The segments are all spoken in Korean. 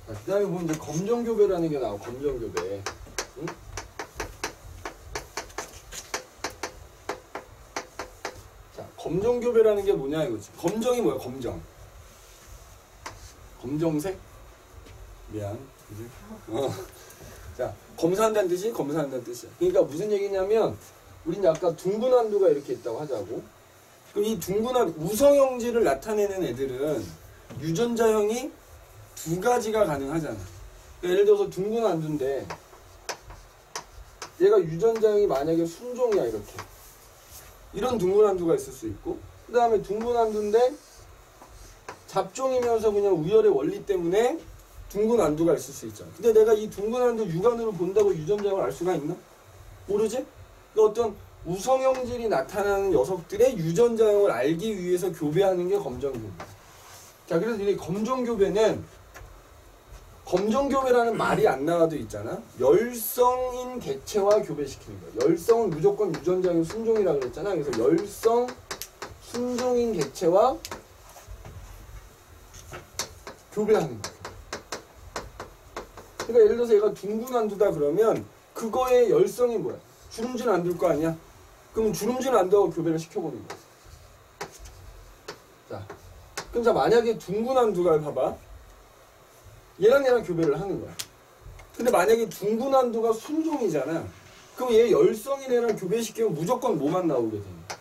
그 다음에 보면 이제 검정교배라는 게 나와. 검정교배. 응? 자, 검정교배라는 게 뭐냐 이거지. 검정이 뭐야? 검정. 검정색? 미안. 그지? 자, 검사한다는 뜻이 검사한다는 뜻이야. 그러니까 무슨 얘기냐면 우린 아까 둥근한두가 이렇게 있다고 하자고. 그럼 이 둥근한 우성형질을 나타내는 애들은 유전자형이 두 가지가 가능하잖아. 그러니까 예를 들어서 둥근한두인데 얘가 유전자형이 만약에 순종이야 이렇게. 이런 둥근한두가 있을 수 있고, 그 다음에 둥근한두인데 잡종이면서 그냥 우열의 원리 때문에 둥근안두가 있을 수 있잖아. 근데 내가 이 둥근안두 육안으로 본다고 유전자형을 알 수가 있나? 모르지? 그 어떤 우성형질이 나타나는 녀석들의 유전자형을 알기 위해서 교배하는 게 검정교배. 자, 그래서 이 검정교배는 검정교배라는 말이 안 나와도 있잖아. 열성인 개체와 교배시키는 거야. 열성은 무조건 유전자형 순종이라고 그랬잖아. 그래서 열성 순종인 개체와 교배하는 거야. 그러니까 예를 들어서 얘가 둥근안두다 그러면 그거의 열성이 뭐야? 주름진 안두일 거 아니야? 그럼 주름진 안두하고 교배를 시켜보는 거야. 자, 그럼 자 만약에 둥근안두가 봐봐. 얘랑 교배를 하는 거야. 근데 만약에 둥근안두가 순종이잖아. 그럼 얘 열성인 애랑 교배시키면 무조건 뭐만 나오게 되는 거야.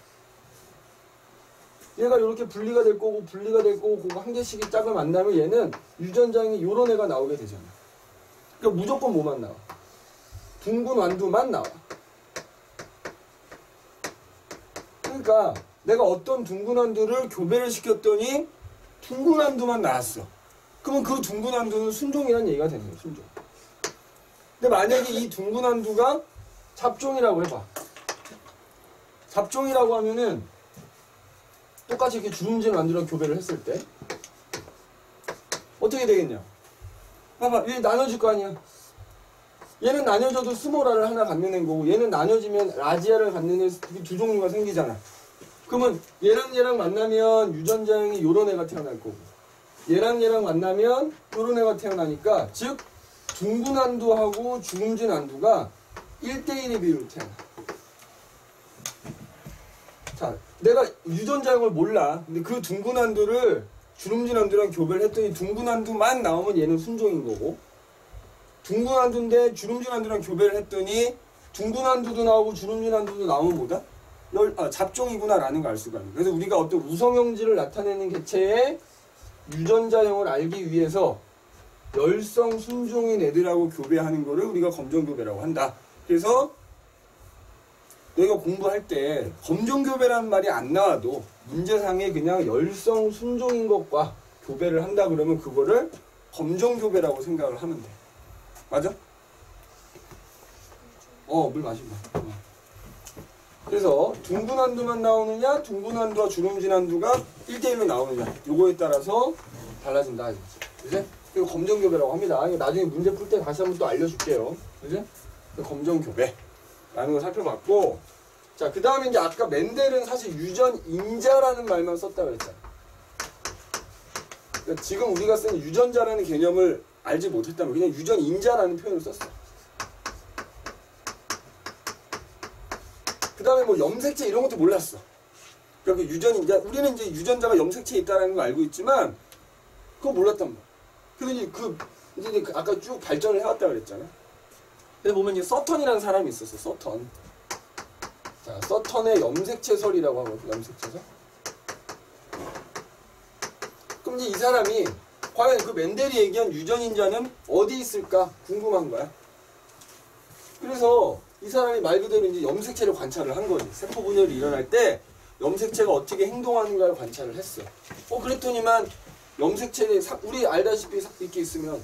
얘가 이렇게 분리가 될 거고 분리가 될 거고 그거 한 개씩이 짝을 만나면 얘는 유전자형이 요런 애가 나오게 되잖아. 그러니까 무조건 뭐만 나와? 둥근안두만 나와. 그러니까 내가 어떤 둥근안두를 교배를 시켰더니 둥근안두만 나왔어. 그러면 그 둥근안두는 순종이라는 얘기가 되는 거야. 순종. 근데 만약에 이 둥근안두가 잡종이라고 해봐. 잡종이라고 하면은 똑같이 이렇게 주름진 안두랑 교배를 했을 때 어떻게 되겠냐? 봐봐, 얘 나눠질 거 아니야. 얘는 나눠져도 스모라를 하나 갖는 애인 거고, 얘는 나눠지면 라지아를 갖는 애 두 종류가 생기잖아. 그러면 얘랑 만나면 유전자형이 요런 애가 태어날 거고, 얘랑 만나면 요런 애가 태어나니까, 즉 둥근안두하고 주름진 안두가 1대1의 비율로 태어나. 자, 내가 유전자형을 몰라. 근데 그 둥근안두를 주름진 안두랑 교배를 했더니 둥근안두만 나오면 얘는 순종인 거고, 둥근안두인데 주름진 안두랑 교배를 했더니 둥근안두도 나오고 주름진 안두도 나오면 뭐다? 잡종이구나 라는 걸 알 수가 있는. 그래서 우리가 어떤 우성형질을 나타내는 개체의 유전자형을 알기 위해서 열성 순종인 애들하고 교배하는 거를 우리가 검정교배라고 한다. 그래서 너희가 공부할 때 검정교배라는 말이 안 나와도 문제상에 그냥 열성 순종인 것과 교배를 한다 그러면 그거를 검정교배라고 생각을 하면 돼. 맞아? 물 마시고. 그래서 둥근안두만 나오느냐 둥근안두와 주름진안두가 1대1로 나오느냐 요거에 따라서 달라진다. 그치? 이거 검정교배라고 합니다. 나중에 문제 풀 때 다시 한번 또 알려줄게요. 그치? 검정교배라는 걸 살펴봤고, 자, 그 다음에 이제 아까 멘델은 사실 유전인자라는 말만 썼다고 했잖아. 그러니까 지금 우리가 쓰는 유전자라는 개념을 알지 못했다면 그냥 유전인자라는 표현을 썼어. 그 다음에 뭐 염색체 이런 것도 몰랐어. 그러니까 그 유전인자, 우리는 이제 유전자가 염색체에 있다는 걸 알고 있지만 그거 몰랐단 말이야. 그래서 이제 아까 쭉 발전을 해왔다 그랬잖아. 근데 보면 이제 서턴이라는 사람이 있었어. 서턴. 자, 서턴의 염색체설이라고 하거든. 염색체설. 그럼 이제 이 사람이 과연 그 멘델이 얘기한 유전인자는 어디 있을까 궁금한 거야. 그래서 이 사람이 말 그대로 이제 염색체를 관찰을 한 거지. 세포 분열이 일어날 때 염색체가 어떻게 행동하는가를 관찰을 했어. 그랬더니만 염색체에 우리 알다시피 이렇게 있으면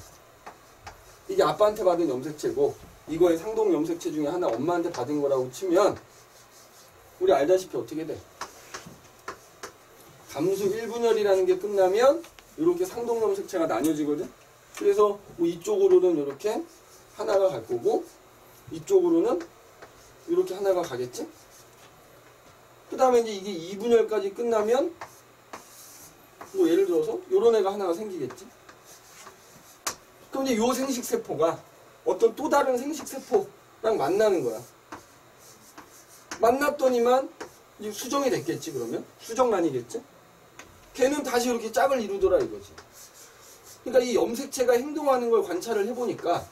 이게 아빠한테 받은 염색체고 이거의 상동 염색체 중에 하나 엄마한테 받은 거라고 치면 우리 알다시피 어떻게 돼? 감수 1분열이라는 게 끝나면 이렇게 상동 염색체가 나뉘어지거든. 그래서 뭐 이쪽으로는 이렇게 하나가 갈 거고 이쪽으로는 이렇게 하나가 가겠지. 그 다음에 이제 이게 2분열까지 끝나면 뭐 예를 들어서 요런 애가 하나가 생기겠지. 그럼 이제 요 생식세포가 어떤 또 다른 생식세포랑 만나는 거야. 만났더니만 이제 수정이 됐겠지. 그러면 수정란이겠지. 걔는 다시 이렇게 짝을 이루더라 이거지. 그러니까 이 염색체가 행동하는 걸 관찰을 해보니까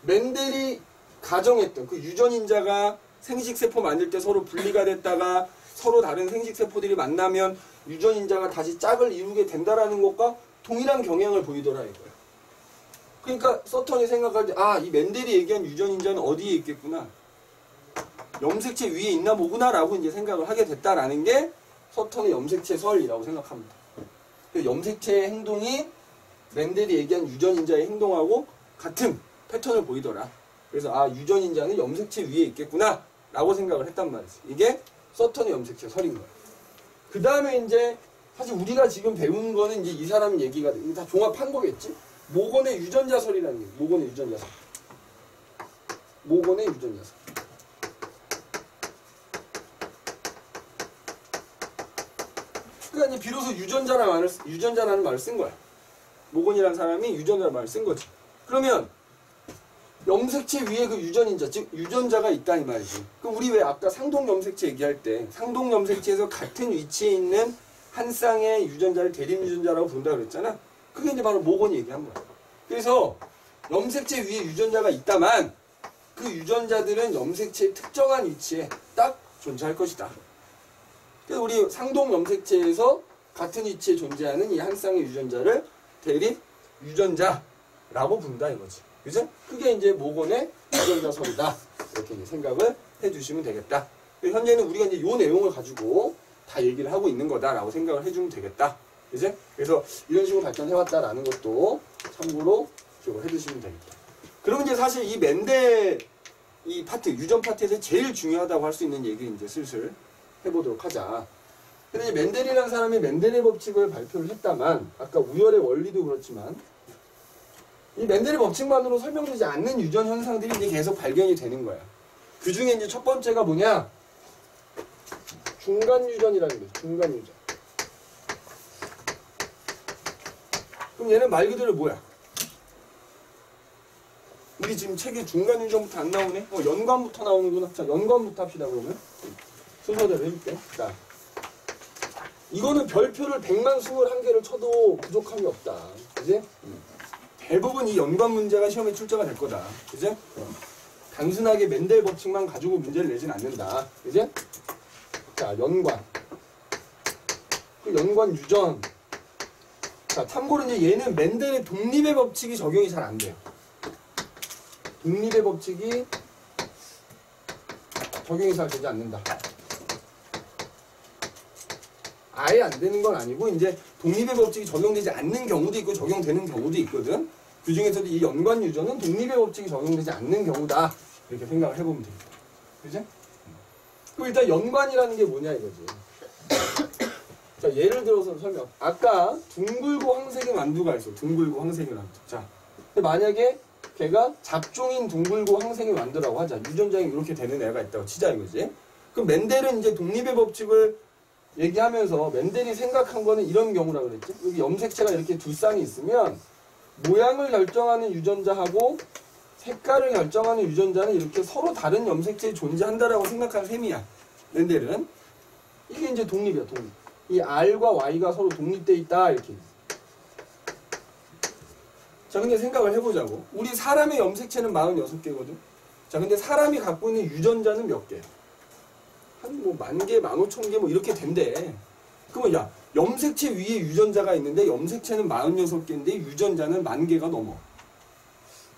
멘델이 가정했던 그 유전인자가 생식세포 만들 때 서로 분리가 됐다가 서로 다른 생식세포들이 만나면 유전인자가 다시 짝을 이루게 된다라는 것과 동일한 경향을 보이더라 이거야. 그러니까 서턴이 생각할 때 아, 이 멘델이 얘기한 유전인자는 어디에 있겠구나. 염색체 위에 있나 보구나 라고 이제 생각을 하게 됐다라는 게 서턴의 염색체설이라고 생각합니다. 염색체의 행동이 멘델이 얘기한 유전인자의 행동하고 같은 패턴을 보이더라. 그래서 아, 유전인자는 염색체 위에 있겠구나 라고 생각을 했단 말이지. 이게 서턴의 염색체설인 거야. 그 다음에 이제 사실 우리가 지금 배운 거는 이제 이 사람 얘기가 다 종합한 거겠지. 모건의 유전자설이라는 게 모건의 유전자설. 모건의 유전자설. 그러니까 이제 비로소 유전자라는 말을 쓴 거야. 모건이라는 사람이 유전자라는 말을 쓴 거지. 그러면 염색체 위에 그 유전인자, 즉 유전자가 있다 이 말이지. 그럼 우리 왜 아까 상동염색체 얘기할 때 상동염색체에서 같은 위치에 있는 한 쌍의 유전자를 대립유전자라고 부른다고 그랬잖아. 그게 이제 바로 모건이 얘기한 거야. 그래서 염색체 위에 유전자가 있다만 그 유전자들은 염색체의 특정한 위치에 딱 존재할 것이다. 그래서 우리 상동염색체에서 같은 위치에 존재하는 이 한 쌍의 유전자를 대립 유전자라고 부른다 이거지. 그죠? 그게 이제 모건의 유전자설이다. 이렇게 이제 생각을 해주시면 되겠다. 현재는 우리가 이제 요 내용을 가지고 다 얘기를 하고 있는 거다라고 생각을 해주면 되겠다. 그죠? 그래서 이런 식으로 발전해왔다라는 것도 참고로 기억을 해주시면 되겠다. 그러면 이제 사실 이 멘델 이 파트, 유전 파트에서 제일 중요하다고 할 수 있는 얘기 이제 슬슬 해보도록 하자. 근데 이제 멘델이라는 사람이 멘델의 법칙을 발표를 했다만, 아까 우열의 원리도 그렇지만, 이 멘델의 법칙만으로 설명되지 않는 유전 현상들이 이제 계속 발견이 되는 거야. 그 중에 이제 첫 번째가 뭐냐? 중간 유전이라는 거죠. 중간 유전. 그럼 얘는 말 그대로 뭐야? 우리 지금 책에 중간 유전부터 안 나오네? 연관부터 나오는구나. 자, 연관부터 합시다, 그러면. 순서대로 해줄게. 자, 이거는 별표를 100만 21개를 쳐도 부족함이 없다. 그지? 대부분 이 연관 문제가 시험에 출제가 될 거다. 그지? 단순하게 멘델 법칙만 가지고 문제를 내진 않는다. 그지? 자, 연관. 그 연관 유전. 자, 참고로 이제 얘는 멘델의 독립의 법칙이 적용이 잘 안 돼요. 독립의 법칙이 적용이 잘 되지 않는다. 아예 안 되는 건 아니고 이제 독립의 법칙이 적용되지 않는 경우도 있고 적용되는 경우도 있거든. 그 중에서도 이 연관 유전은 독립의 법칙이 적용되지 않는 경우다. 이렇게 생각을 해보면 되겠다. 그지? 그럼 일단 연관이라는 게 뭐냐 이거지. 자, 예를 들어서 설명. 아까 둥글고 황색의 만두가 있어. 둥글고 황색의 만두. 자, 근데 만약에 걔가 잡종인 둥글고 황색의 만두라고 하자. 유전자에 이렇게 되는 애가 있다고 치자 이거지. 그럼 멘델은 이제 독립의 법칙을 얘기하면서 멘델이 생각한 거는 이런 경우라 그랬지. 여기 염색체가 이렇게 두 쌍이 있으면 모양을 결정하는 유전자하고 색깔을 결정하는 유전자는 이렇게 서로 다른 염색체에 존재한다라고 생각한 셈이야. 멘델은. 이게 이제 독립이야, 독립. 이 R과 Y가 서로 독립돼 있다 이렇게. 자, 근데 생각을 해보자고. 우리 사람의 염색체는 46개거든. 자, 근데 사람이 갖고 있는 유전자는 몇 개? 한 뭐 10,000개, 15,000개 뭐 이렇게 된대. 그러면 야, 염색체 위에 유전자가 있는데 염색체는 46개인데 유전자는 10,000개가 넘어.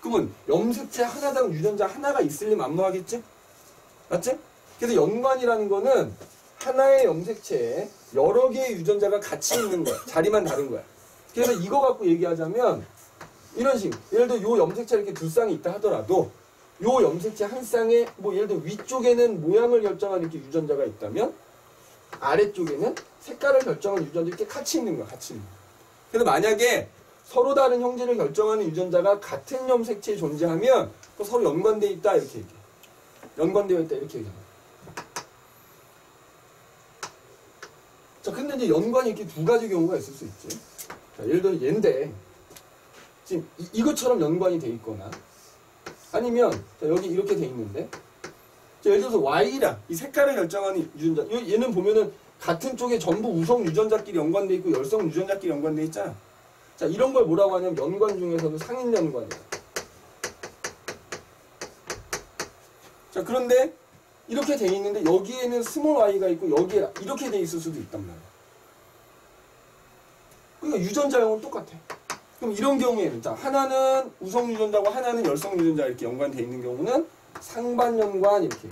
그러면 염색체 하나당 유전자 하나가 있으려면 만무하겠지? 맞지? 그래서 연관이라는 거는 하나의 염색체에 여러 개의 유전자가 같이 있는 거야. 자리만 다른 거야. 그래서 이거 갖고 얘기하자면 이런 식. 예를 들어 요 염색체 이렇게 두 쌍이 있다 하더라도 요 염색체 한 쌍에 뭐 예를 들어 위쪽에는 모양을 결정하는 이렇게 유전자가 있다면 아래쪽에는 색깔을 결정하는 유전자 이렇게 같이 있는 거야. 같이 있는 거야. 그래서 만약에 서로 다른 형질을 결정하는 유전자가 같은 염색체에 존재하면 또 서로 연관되어 있다 이렇게 얘기해. 연관되어 있다 이렇게 얘기해. 자, 근데 이제 연관이 이렇게 두 가지 경우가 있을 수 있지. 자, 예를 들어 얘인데 지금 이것처럼 연관이 돼 있거나 아니면 자, 여기 이렇게 돼 있는데 자, 예를 들어서 Y랑 이 색깔을 결정하는 유전자 얘는 보면은 같은 쪽에 전부 우성 유전자끼리 연관돼 있고 열성 유전자끼리 연관돼 있잖아. 자, 이런 걸 뭐라고 하냐면 연관 중에서도 상인 연관이야. 자, 그런데 이렇게 돼 있는데 여기에는 스몰 y가 있고 여기에 이렇게 돼 있을 수도 있단 말이야. 그러니까 유전자형은 똑같아. 그럼 이런 경우에는 자, 하나는 우성 유전자고 하나는 열성 유전자 이렇게 연관돼 있는 경우는 상반연관 이렇게 해요.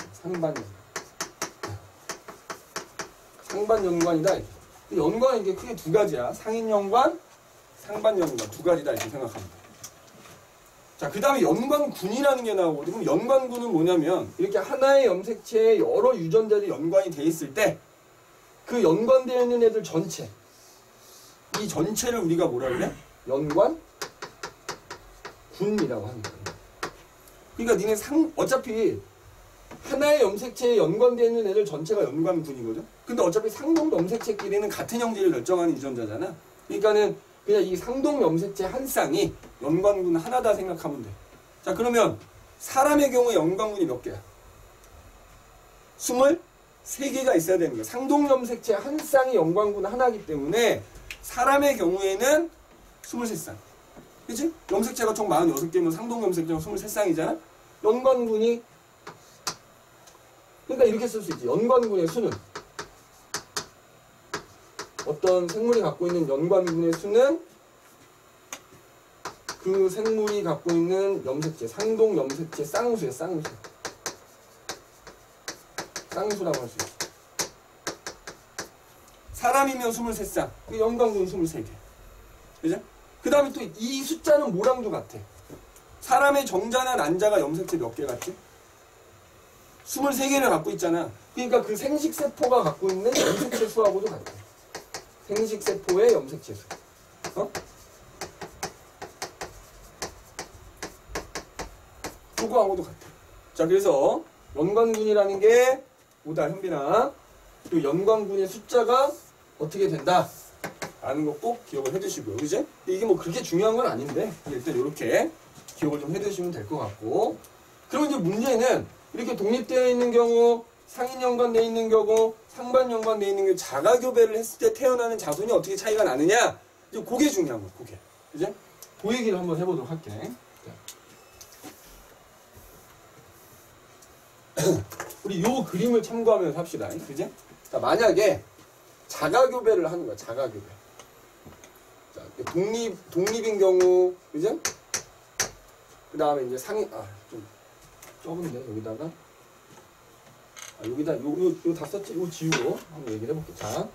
상반연관이다. 연관은 이게 크게 두 가지야. 상인연관, 상반연관 두 가지다 이렇게 생각하면 돼. 자, 그 다음에 연관군이라는 게 나오거든. 그럼 연관군은 뭐냐면 이렇게 하나의 염색체에 여러 유전자들이 연관이 돼 있을 때 그 연관되어 있는 애들 전체 이 전체를 우리가 뭐라 그래? 연관군이라고 하는 거야. 그러니까 니네 어차피 하나의 염색체에 연관되어 있는 애들 전체가 연관군이거든. 근데 어차피 상동 염색체끼리는 같은 형질을 결정하는 유전자잖아. 그러니까는 그냥 이 상동 염색체 한 쌍이 연관군 하나다 생각하면 돼. 자, 그러면 사람의 경우에 연관군이 몇 개야? 23개가 있어야 되는 거야. 상동 염색체 한 쌍이 연관군 하나이기 때문에 사람의 경우에는 23쌍. 그치? 염색체가 총 46개면 상동 염색체가 23쌍이잖아? 연관군이 그러니까 이렇게 쓸 수 있지. 연관군의 수는 어떤 생물이 갖고 있는 연관군의 수는 그 생물이 갖고 있는 염색체, 상동 염색체 쌍수야, 쌍수. 쌍수라고 할 수 있어. 사람이면 23쌍, 연관군 23개. 그죠? 그 다음에 또 이 숫자는 뭐랑도 같아. 사람의 정자나 난자가 염색체 몇 개 같지? 23개를 갖고 있잖아. 그러니까 그 생식세포가 갖고 있는 염색체 수하고도 같아. 생식세포의 염색체 수. 그거하고도 같아. 자, 그래서 연관군이라는 게 뭐다, 현빈아? 또 연관군의 숫자가 어떻게 된다? 라는 거 꼭 기억을 해두시고요. 그지? 이게 뭐 그렇게 중요한 건 아닌데 일단 이렇게 기억을 좀 해두시면 될 것 같고, 그럼 이제 문제는 이렇게 독립되어 있는 경우, 상인 연관되어 있는 경우, 상반 연관되어 있는 경우 자가교배를 했을 때 태어나는 자손이 어떻게 차이가 나느냐? 이제 그게 중요한 거야. 그게. 그지? 그 얘기를 한번 해보도록 할게. 우리 요 그림을 참고하면서 합시다. 그지? 자, 만약에 자가교배를 하는 거야. 자가교배. 자, 독립인 경우, 그죠? 그 다음에 이제 상인, 좀 적은데, 여기다가. 여기다, 요 다 썼지? 요 지우고 한번 얘기를 해볼게. 자,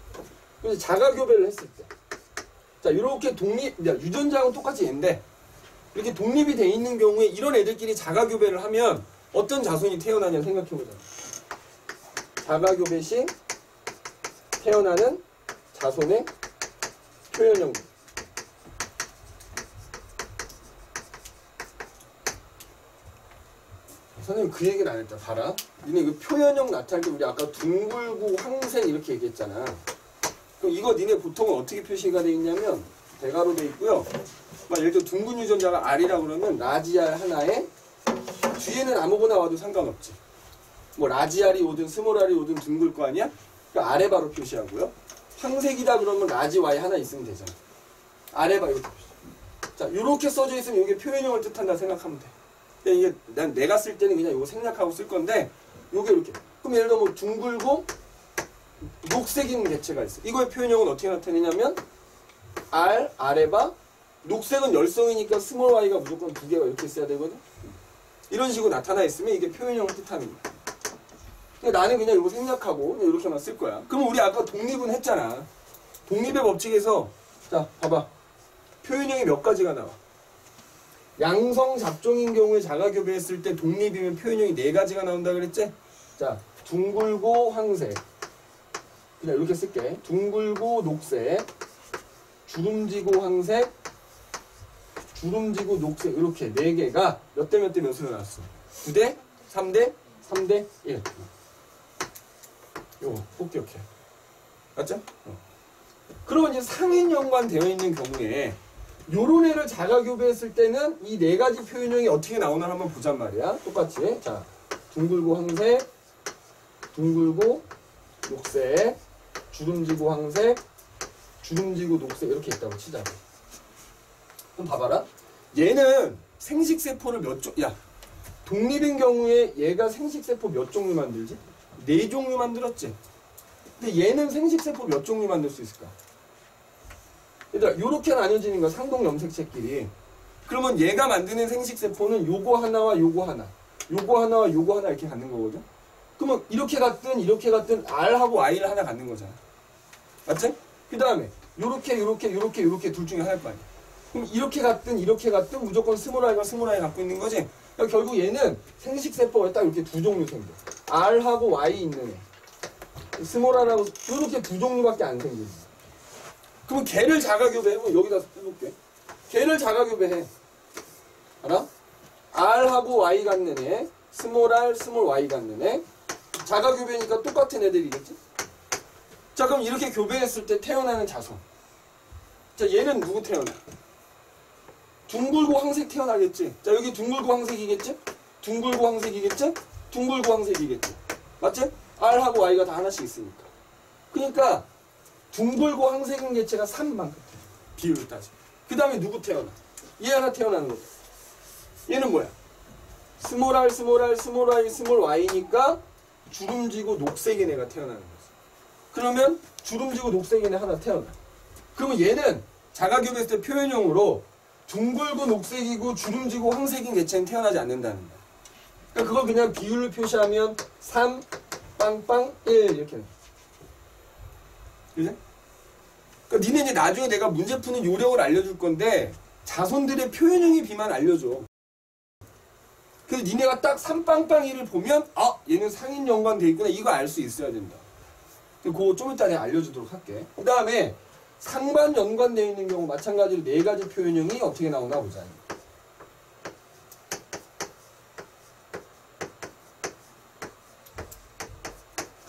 그래서 자가교배를 했을 때. 자, 요렇게 유전자하고 똑같이 얘인데, 이렇게 독립이 돼 있는 경우에 이런 애들끼리 자가교배를 하면 어떤 자손이 태어나냐 생각해보자. 자가교배 시 태어나는 자손의 표현형. 선생님 그 얘기를 안 했다. 봐라. 니네 그 표현형 나타날 때 우리 아까 둥글고 황색 이렇게 얘기했잖아. 그럼 이거 니네 보통은 어떻게 표시가 돼 있냐면 대괄호 돼 있고요. 막 예를 들어 둥근 유전자가 R이라고 그러면 라지 R 하나에 뒤에는 아무거나 와도 상관없지. 뭐 라지 R이 오든 스몰 R이 오든 둥글 거 아니야? 그러니까 아래 바로 표시하고요. 황색이다 그러면 라지 Y 하나 있으면 되잖아. 아래 바 이렇게 표시. 자, 이렇게 써져 있으면 이게 표현형을 뜻한다 생각하면 돼. 이게 내가 쓸 때는 그냥 이거 생략하고 쓸 건데 요게 이렇게. 그럼 예를 들어 뭐 둥글고 녹색인 개체가 있어. 이거의 표현형은 어떻게 나타내냐면 R 아래 바 녹색은 열성이니까 스몰 y가 무조건 두 개가 이렇게 있어야 되거든. 이런 식으로 나타나 있으면 이게 표현형을 뜻하는 거야. 그러니까 나는 그냥 이거 생략하고 그냥 이렇게만 쓸 거야. 그럼 우리 아까 독립은 했잖아. 독립의 법칙에서 자 봐봐. 표현형이 몇 가지가 나와. 양성 잡종인 경우에 자가교배했을 때 독립이면 표현형이 4가지가 나온다 그랬지? 자, 둥글고 황색. 그냥 이렇게 쓸게. 둥글고 녹색, 주름지고 황색, 주름지고 녹색. 이렇게 4개가 몇 대 몇 대 몇으로 나왔어? 9대, 3대, 3대 1. 요거 꼭 기억해. 맞죠? 그러면 이제 상인 연관 되어 있는 경우에 요런 애를 자가교배했을 때는 이 네 가지 표현형이 어떻게 나오나 한번 보잔 말이야. 똑같이. 자, 둥글고 황색, 둥글고 녹색, 주름지고 황색, 주름지고 녹색 이렇게 있다고 치자. 그럼 봐봐라. 얘는 생식세포를 몇 종, 야, 독립인 경우에 얘가 생식세포 몇 종류 만들지? 4종류 만들었지? 근데 얘는 생식세포 몇 종류 만들 수 있을까? 얘들아, 요렇게 나뉘어지는 거야, 상동염색체끼리. 그러면 얘가 만드는 생식세포는 요거 하나와 요거 하나, 요거 하나와 요거 하나 이렇게 갖는 거거든? 그러면 이렇게 갔든 R하고 Y를 하나 갖는 거잖아. 맞지? 그 다음에 요렇게 둘 중에 하나일 거 아니야. 그럼 이렇게 갔든 무조건 스몰 I가 스몰 I 갖고 있는 거지? 그러니까 결국 얘는 생식세포가 딱 이렇게 두 종류 생겨. R하고 Y 있는 애. 스몰 R하고 이렇게 두 종류밖에 안 생기지. 그럼 걔를 자가교배해보면 여기다 해볼게. 걔를 자가교배해. 알아? R하고 Y 갖는 애, 스몰 R, 스몰 Y 갖는 애. 자가교배니까 똑같은 애들이겠지? 자, 그럼 이렇게 교배했을 때 태어나는 자손. 자, 얘는 누구 태어나? 둥글고 황색 태어나겠지? 자, 여기 둥글고 황색이겠지? 둥글고 황색이겠지? 둥글고 황색이겠지? 맞지? R하고 Y가 다 하나씩 있으니까. 그러니까 둥글고 황색인 개체가 3만큼 비율을 따지. 그 다음에 누구 태어나? 얘 하나 태어나는 거죠. 얘는 뭐야? 스몰 R, 스몰 R, 스몰 Y, 스몰 Y니까 주름지고 녹색인 애가 태어나는 거지. 그러면 주름지고 녹색인 애 하나 태어나. 그러면 얘는 자가교배했을 때 표현형으로 둥글고 녹색이고 주름지고 황색인 개체는 태어나지 않는다는 거야. 그러니까 그걸 그냥 비율로 표시하면 3, 빵빵, 1 이렇게. 그지? 그러니까 니네 이제 나중에 내가 문제 푸는 요령을 알려줄 건데 자손들의 표현형의 비만 알려줘. 그래서 니네가 딱 3빵빵1을 보면 아, 얘는 상인 연관돼 있구나. 이거 알 수 있어야 된다. 그거 좀 이따 내가 알려주도록 할게. 그 다음에 상반 연관되어 있는 경우 마찬가지로 네 가지 표현형이 어떻게 나오나 보자.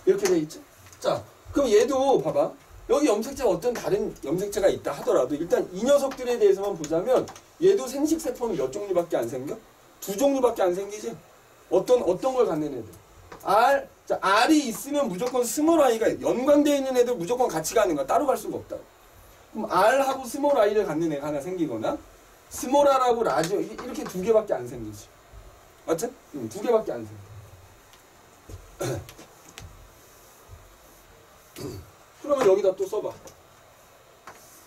이렇게 돼 있지? 자, 그럼 얘도 봐봐. 여기 염색체가 어떤 다른 염색체가 있다 하더라도 일단 이 녀석들에 대해서만 보자면 얘도 생식세포는 몇 종류밖에 안 생겨? 2종류밖에 안 생기지? 어떤 걸 갖는 애들? R, 자, R이 있으면 무조건 스몰 I가 연관되어 있는 애들 무조건 같이 가는 거야. 따로 갈 수가 없다. 그럼 R하고 스몰 I를 갖는 애가 하나 생기거나 스몰 R하고 라지 이렇게 2개밖에 안 생기지. 맞지? 2개밖에 안 생겨. 그러면 여기다 또 써봐.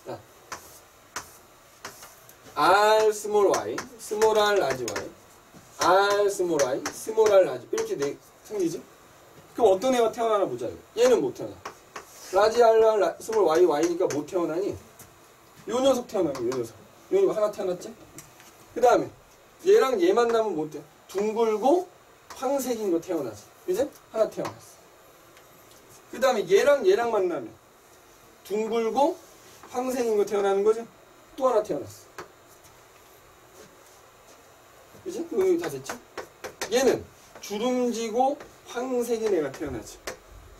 자, R 스몰 Y, 스몰 R 라지 Y, R 스몰 I, 스몰 R 라지 이렇게 생기지? 그럼 어떤 애가 태어나나 보자. 얘는 못 태어나. 라지 R 스몰 Y Y니까 못 태어나니 요 녀석 태어나고 요 녀석. 요 하나 태어났지? 그 다음에 얘랑 얘 만나면 못 태어나. 둥글고 황색인 거 태어나지. 이제 하나 태어났어. 그 다음에 얘랑 만나면 둥글고 황색인 거 태어나는 거지? 또 하나 태어났어. 그치? 여기 다 됐지? 얘는 주름지고 황색인 애가 태어나지.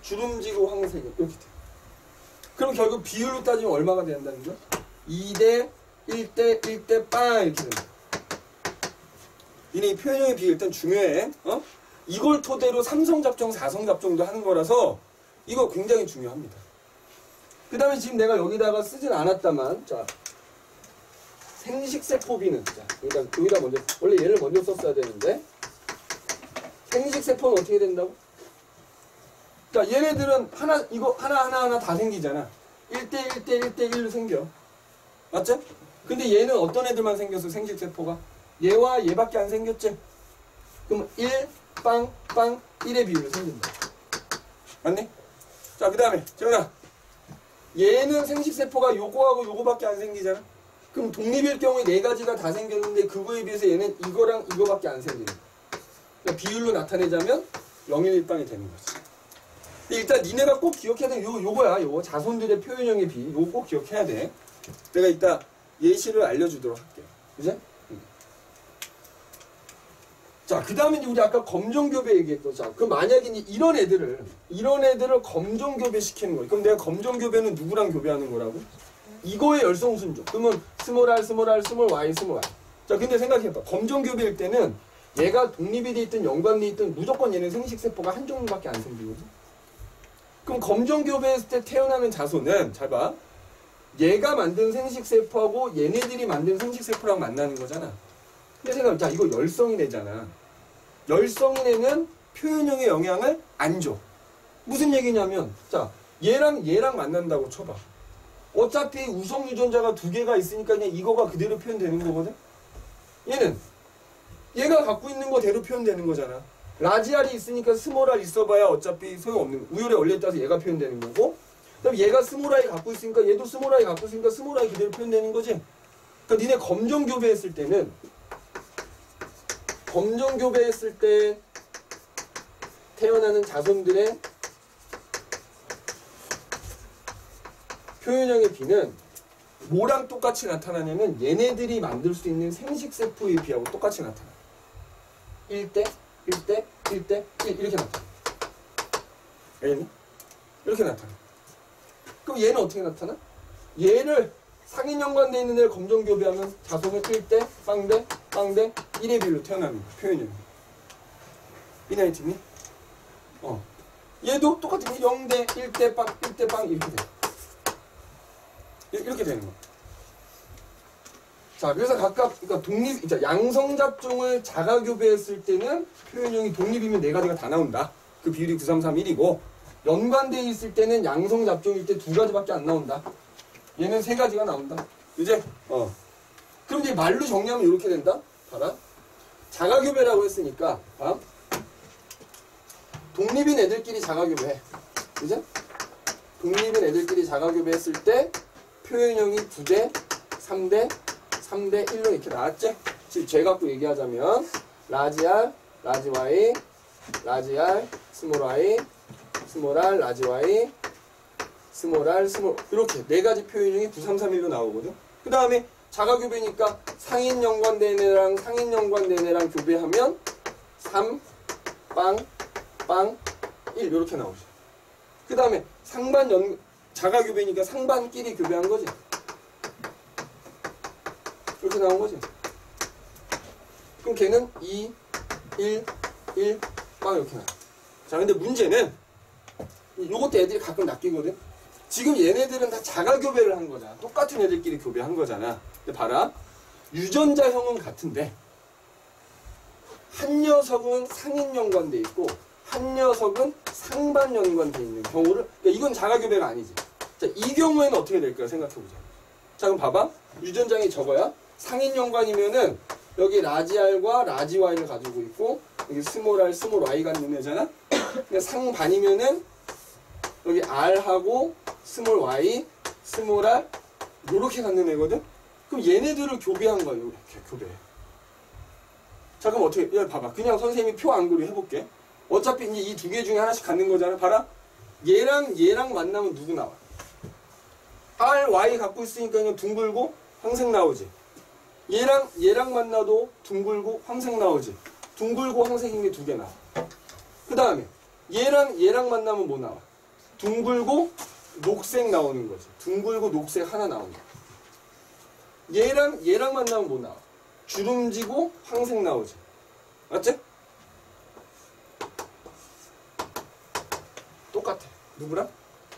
주름지고 황색인 이렇게 돼. 그럼 결국 비율로 따지면 얼마가 된다는 거야? 2대 1대 1대 빵 이렇게 된다. 니네 이 표현형의 비율 일단 중요해. 어? 이걸 토대로 3성잡종 4성잡종도 하는 거라서 이거 굉장히 중요합니다. 그 다음에 지금 내가 여기다가 쓰진 않았다만 자 생식세포비는 자 여기다 먼저 원래 얘를 먼저 썼어야 되는데 생식세포는 어떻게 된다고? 그러니까 얘네들은 이거 하나 다 생기잖아. 1대 1대 1대 1로 생겨. 맞죠? 근데 얘는 어떤 애들만 생겼어? 생식세포가 얘와 얘밖에 안 생겼지? 그럼 1 빵 1의 비율로 생긴다. 맞니? 자, 그 다음에 재훈아 얘는 생식세포가 요거하고 요거밖에 안 생기잖아. 그럼 독립일 경우에 네 가지가 다 생겼는데 그거에 비해서 얘는 이거랑 이거밖에 안 생기는 거야. 그러니까 비율로 나타내자면 0일 1빵이 되는 거지. 일단 니네가 꼭 기억해야 돼. 요거야. 요거 자손들의 표현형의 비. 요거 꼭 기억해야 돼. 내가 이따 예시를 알려주도록 할게요. 그죠? 자, 그 다음에 우리 아까 검정교배 얘기했죠. 자, 그럼 만약에 이런 애들을 검정교배 시키는 거예요. 그럼 내가 검정교배는 누구랑 교배하는 거라고? 이거의 열성순종. 그러면 스몰 r, 스몰 r, 스몰 y, 스몰 y. 자, 근데 생각해봐. 검정교배일 때는 얘가 독립이 돼 있든 연관돼 있든 무조건 얘는 생식세포가 한 종류밖에 안 생기거든. 그럼 검정교배했을 때 태어나는 자손은 잘 봐. 얘가 만든 생식세포하고 얘네들이 만든 생식세포랑 만나는 거잖아. 근데 생각해. 자, 이거 열성인애잖아. 열성인애는 표현형의 영향을 안 줘. 무슨 얘기냐면 자, 얘랑 만난다고 쳐봐. 어차피 우성 유전자가 두 개가 있으니까 그냥 이거가 그대로 표현되는 거거든. 얘가 갖고 있는 거대로 표현되는 거잖아. 라지 R이 있으니까 스몰 R 있어봐야 어차피 소용없는 우열의 원리에 따라서 얘가 표현되는 거고, 그다음에 얘가 스몰 I 갖고 있으니까 얘도 스몰 I 갖고 있으니까 스몰 I 그대로 표현되는 거지. 그러니까 니네 검정교배했을 때 태어나는 자손들의 표현형의 비는 뭐랑 똑같이 나타나냐면 얘네들이 만들 수 있는 생식세포의 비하고 똑같이 나타나. 1대 1대 1대 1 이렇게 나타나. 알겠니? 이렇게 나타나. 그럼 얘는 어떻게 나타나? 얘를 상인연관되어 있는 애를 검정교배하면 자손은 1대 빵대 빵대 1의 비율로 태어나는 거야. 표현형이. 이나이팅이? 얘도 똑같은 게 0대 1대 빵 1대 빵 이렇게 돼. 이렇게 되는 거야. 자, 그래서 각각, 그러니까 양성잡종을 자가교배했을 때는 표현형이 독립이면 네 가지가 다 나온다. 그 비율이 9331이고, 연관되어 있을 때는 양성잡종일 때 두 가지밖에 안 나온다. 얘는 세 가지가 나온다. 이제, 그럼 이제 말로 정리하면 이렇게 된다. 봐라. 자가교배라고 했으니까, 독립인 애들끼리 자가교배해. 그죠? 독립인 애들끼리 자가교배했을 때, 표현형이 9대, 3대, 3대 1로 이렇게 나왔지? 지금 쟤 갖고 얘기하자면 라지 R, 라지 Y, 라지 R, 스몰 Y, 스몰 R, 라지 Y, 스몰 R, 스몰 이렇게 네 가지 표현형이 9331로 나오거든. 그 다음에 자가교배니까 상인 연관된 애랑 상인 연관된 애랑 교배하면 3, 빵, 1 이렇게 나오죠. 그 다음에 자가교배니까 상반끼리 교배한 거지. 이렇게 나온 거지. 그럼 걔는 2, 1, 1, 빵 이렇게 나와. 자, 근데 문제는 요것도 애들이 가끔 낚이거든. 지금 얘네들은 다 자가교배를 한 거잖아. 똑같은 애들끼리 교배한 거잖아. 근데 봐라. 유전자형은 같은데 한 녀석은 상인 연관돼 있고 한 녀석은 상반 연관돼 있는 경우를, 그러니까 이건 자가교배가 아니지. 자, 이 경우에는 어떻게 될까요? 생각해보자. 자, 그럼 봐봐. 유전장이 저거야. 상인 연관이면은 여기 라지 R과 라지 Y를 가지고 있고 여기 스몰 R, 스몰 Y가 있는 애잖아. 근데 상반이면은 여기 R하고 스몰 Y, 스몰 R 요렇게 갖는 애거든. 그럼 얘네들을 교배한 거야. 이렇게 교배해. 자, 그럼 어떻게? 야, 봐봐. 그냥 선생님이 표 안 그려 해볼게. 어차피 이제 이 두 개 중에 하나씩 갖는 거잖아. 봐라. 얘랑 만나면 누구 나와? R, Y 갖고 있으니까 그냥 둥글고 황색 나오지. 얘랑 만나도 둥글고 황색 나오지. 둥글고 황색인 게 두 개 나와. 그 다음에 얘랑 만나면 뭐 나와? 둥글고 녹색 나오는 거지. 둥글고 녹색 하나 나온다. 얘랑 만나면 뭐 나와? 주름지고 황색 나오지. 맞지? 똑같아. 누구랑?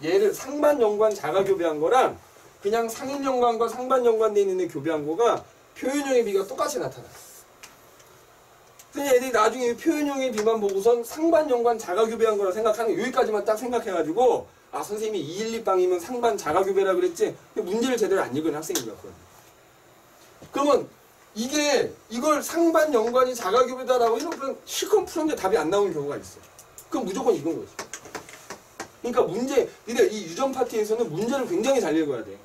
얘를 상반 연관 자가교배한 거랑 그냥 상인 연관과 상반 연관돼 있는 애 교배한 거가 표현형의 비가 똑같이 나타나. 근데 애들이 나중에 표현형의 비만 보고선 상반 연관 자가교배한 거라 생각하는 거, 여기까지만 딱 생각해가지고 아, 선생님이 212빵이면 상반 자가교배라 그랬지. 근데 문제를 제대로 안 읽은 학생인 것 같거든. 그러면 이걸 상반 연관이 자가교배다라고 이렇게 실컷 풀었는데 답이 안 나오는 경우가 있어. 그럼 무조건 이건 거지. 그러니까 니네 이 유전 파트에서는 문제를 굉장히 잘 읽어야 돼.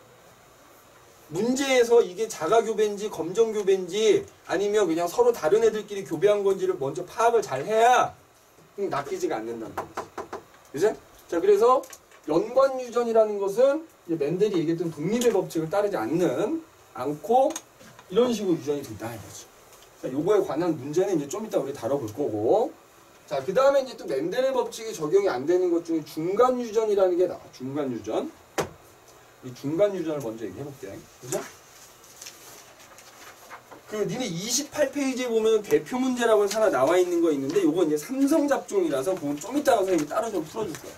문제에서 이게 자가교배인지 검정교배인지 아니면 그냥 서로 다른 애들끼리 교배한 건지를 먼저 파악을 잘 해야 낚이지가 않는다는 거지. 그죠? 자, 그래서 연관유전이라는 것은 이제 맨델이 얘기했던 독립의 법칙을 따르지 않고 이런 식으로 유전이 된다 이거죠. 자, 요거에 관한 문제는 이제 좀 이따 우리 다뤄볼 거고. 자, 그 다음에 이제 또 맨델의 법칙이 적용이 안 되는 것 중에 중간유전이라는 게 나와. 중간유전. 이 중간유전을 먼저 얘기해볼게. 그죠? 니네 28페이지에 보면 대표 문제라고 해서 하나 나와 있는 거 있는데 요건 이제 삼성 잡종이라서 그건 좀 이따가 선생님이 따로 좀 풀어줄 거야.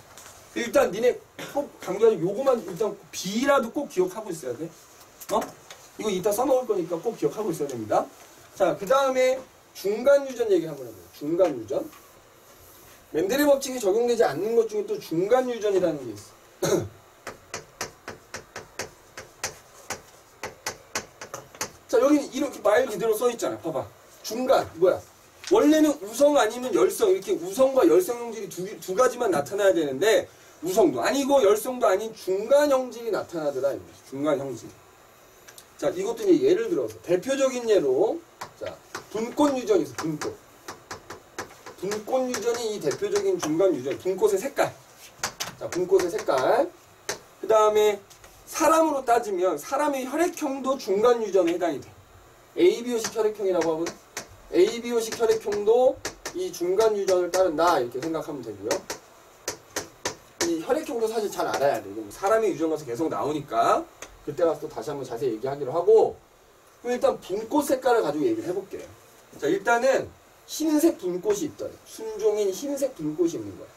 일단 니네 꼭 강조하지 요거만 일단 B라도 꼭 기억하고 있어야 돼. 이거 이따 써놓을 거니까 꼭 기억하고 있어야 됩니다. 자, 그 다음에 중간 유전 얘기 한번 해봐요. 중간 유전. 맨델의 법칙이 적용되지 않는 것 중에 또 중간 유전이라는 게 있어. 자, 여기 이렇게 말 그대로 써있잖아. 봐봐. 중간, 뭐야? 원래는 우성 아니면 열성, 이렇게 우성과 열성 형질이 두 가지만 나타나야 되는데, 우성도 아니고 열성도 아닌 중간 형질이 나타나더라. 이거지. 중간 형질. 자, 이것도 이제 예를 들어서, 대표적인 예로, 자, 분꽃 유전이 있어, 분꽃. 분꽃 유전이 이 대표적인 중간 유전, 분꽃의 색깔. 자, 분꽃의 색깔. 그 다음에, 사람으로 따지면 사람의 혈액형도 중간 유전에 해당이 돼. ABO식 혈액형이라고 하면 ABO식 혈액형도 이 중간 유전을 따른다 이렇게 생각하면 되고요. 이 혈액형도 사실 잘 알아야 돼. 사람의 유전 가서 계속 나오니까 그때 가서 또 다시 한번 자세히 얘기하기로 하고, 그럼 일단 분꽃 색깔을 가지고 얘기를 해볼게요. 자, 일단은 흰색 분꽃이 있더래. 순종인 흰색 분꽃이 있는 거야.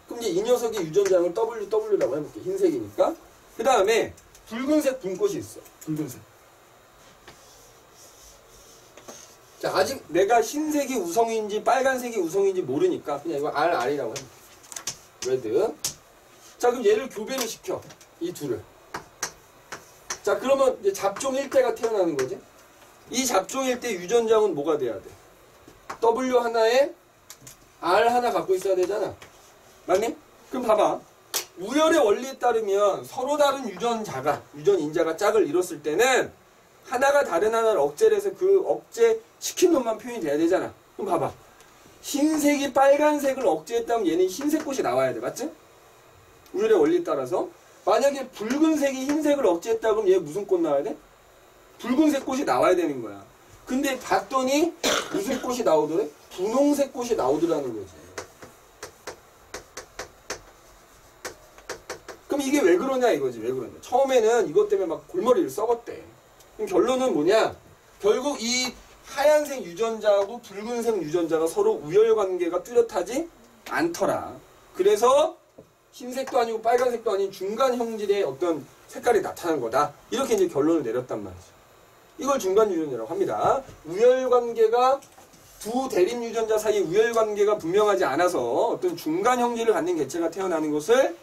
그럼 이제 이 녀석의 유전자를 WW라고 해볼게. 흰색이니까. 그 다음에 붉은색 분꽃이 있어. 붉은색. 자, 아직 내가 흰색이 우성인지 빨간색이 우성인지 모르니까 그냥 이거 RR이라고 해볼게. 레드. 자, 그럼 얘를 교배를 시켜. 이 둘을. 자, 그러면 이제 잡종 1대가 태어나는 거지. 이 잡종 1대 유전자는 뭐가 돼야 돼? W 하나에 R 하나 갖고 있어야 되잖아. 맞니? 그럼 봐봐. 우열의 원리에 따르면 서로 다른 유전인자가 짝을 이뤘을 때는 하나가 다른 하나를 억제를 해서 그 억제 시킨 놈만 표현이 돼야 되잖아. 그럼 봐봐. 흰색이 빨간색을 억제했다면 얘는 흰색 꽃이 나와야 돼. 맞지? 우열의 원리에 따라서. 만약에 붉은색이 흰색을 억제했다 그러면 얘 무슨 꽃 나와야 돼? 붉은색 꽃이 나와야 되는 거야. 근데 봤더니 무슨 꽃이 나오더래? 분홍색 꽃이 나오더라는 거지. 그럼 이게 왜 그러냐 이거지. 왜 그러냐. 처음에는 이것 때문에 막 골머리를 썩었대. 그럼 결론은 뭐냐. 결국 이 하얀색 유전자하고 붉은색 유전자가 서로 우열관계가 뚜렷하지 않더라. 그래서 흰색도 아니고 빨간색도 아닌 중간 형질의 어떤 색깔이 나타난 거다. 이렇게 이제 결론을 내렸단 말이죠. 이걸 중간 유전이라고 합니다. 우열관계가 두 대립 유전자 사이 우열관계가 분명하지 않아서 어떤 중간 형질을 갖는 개체가 태어나는 것을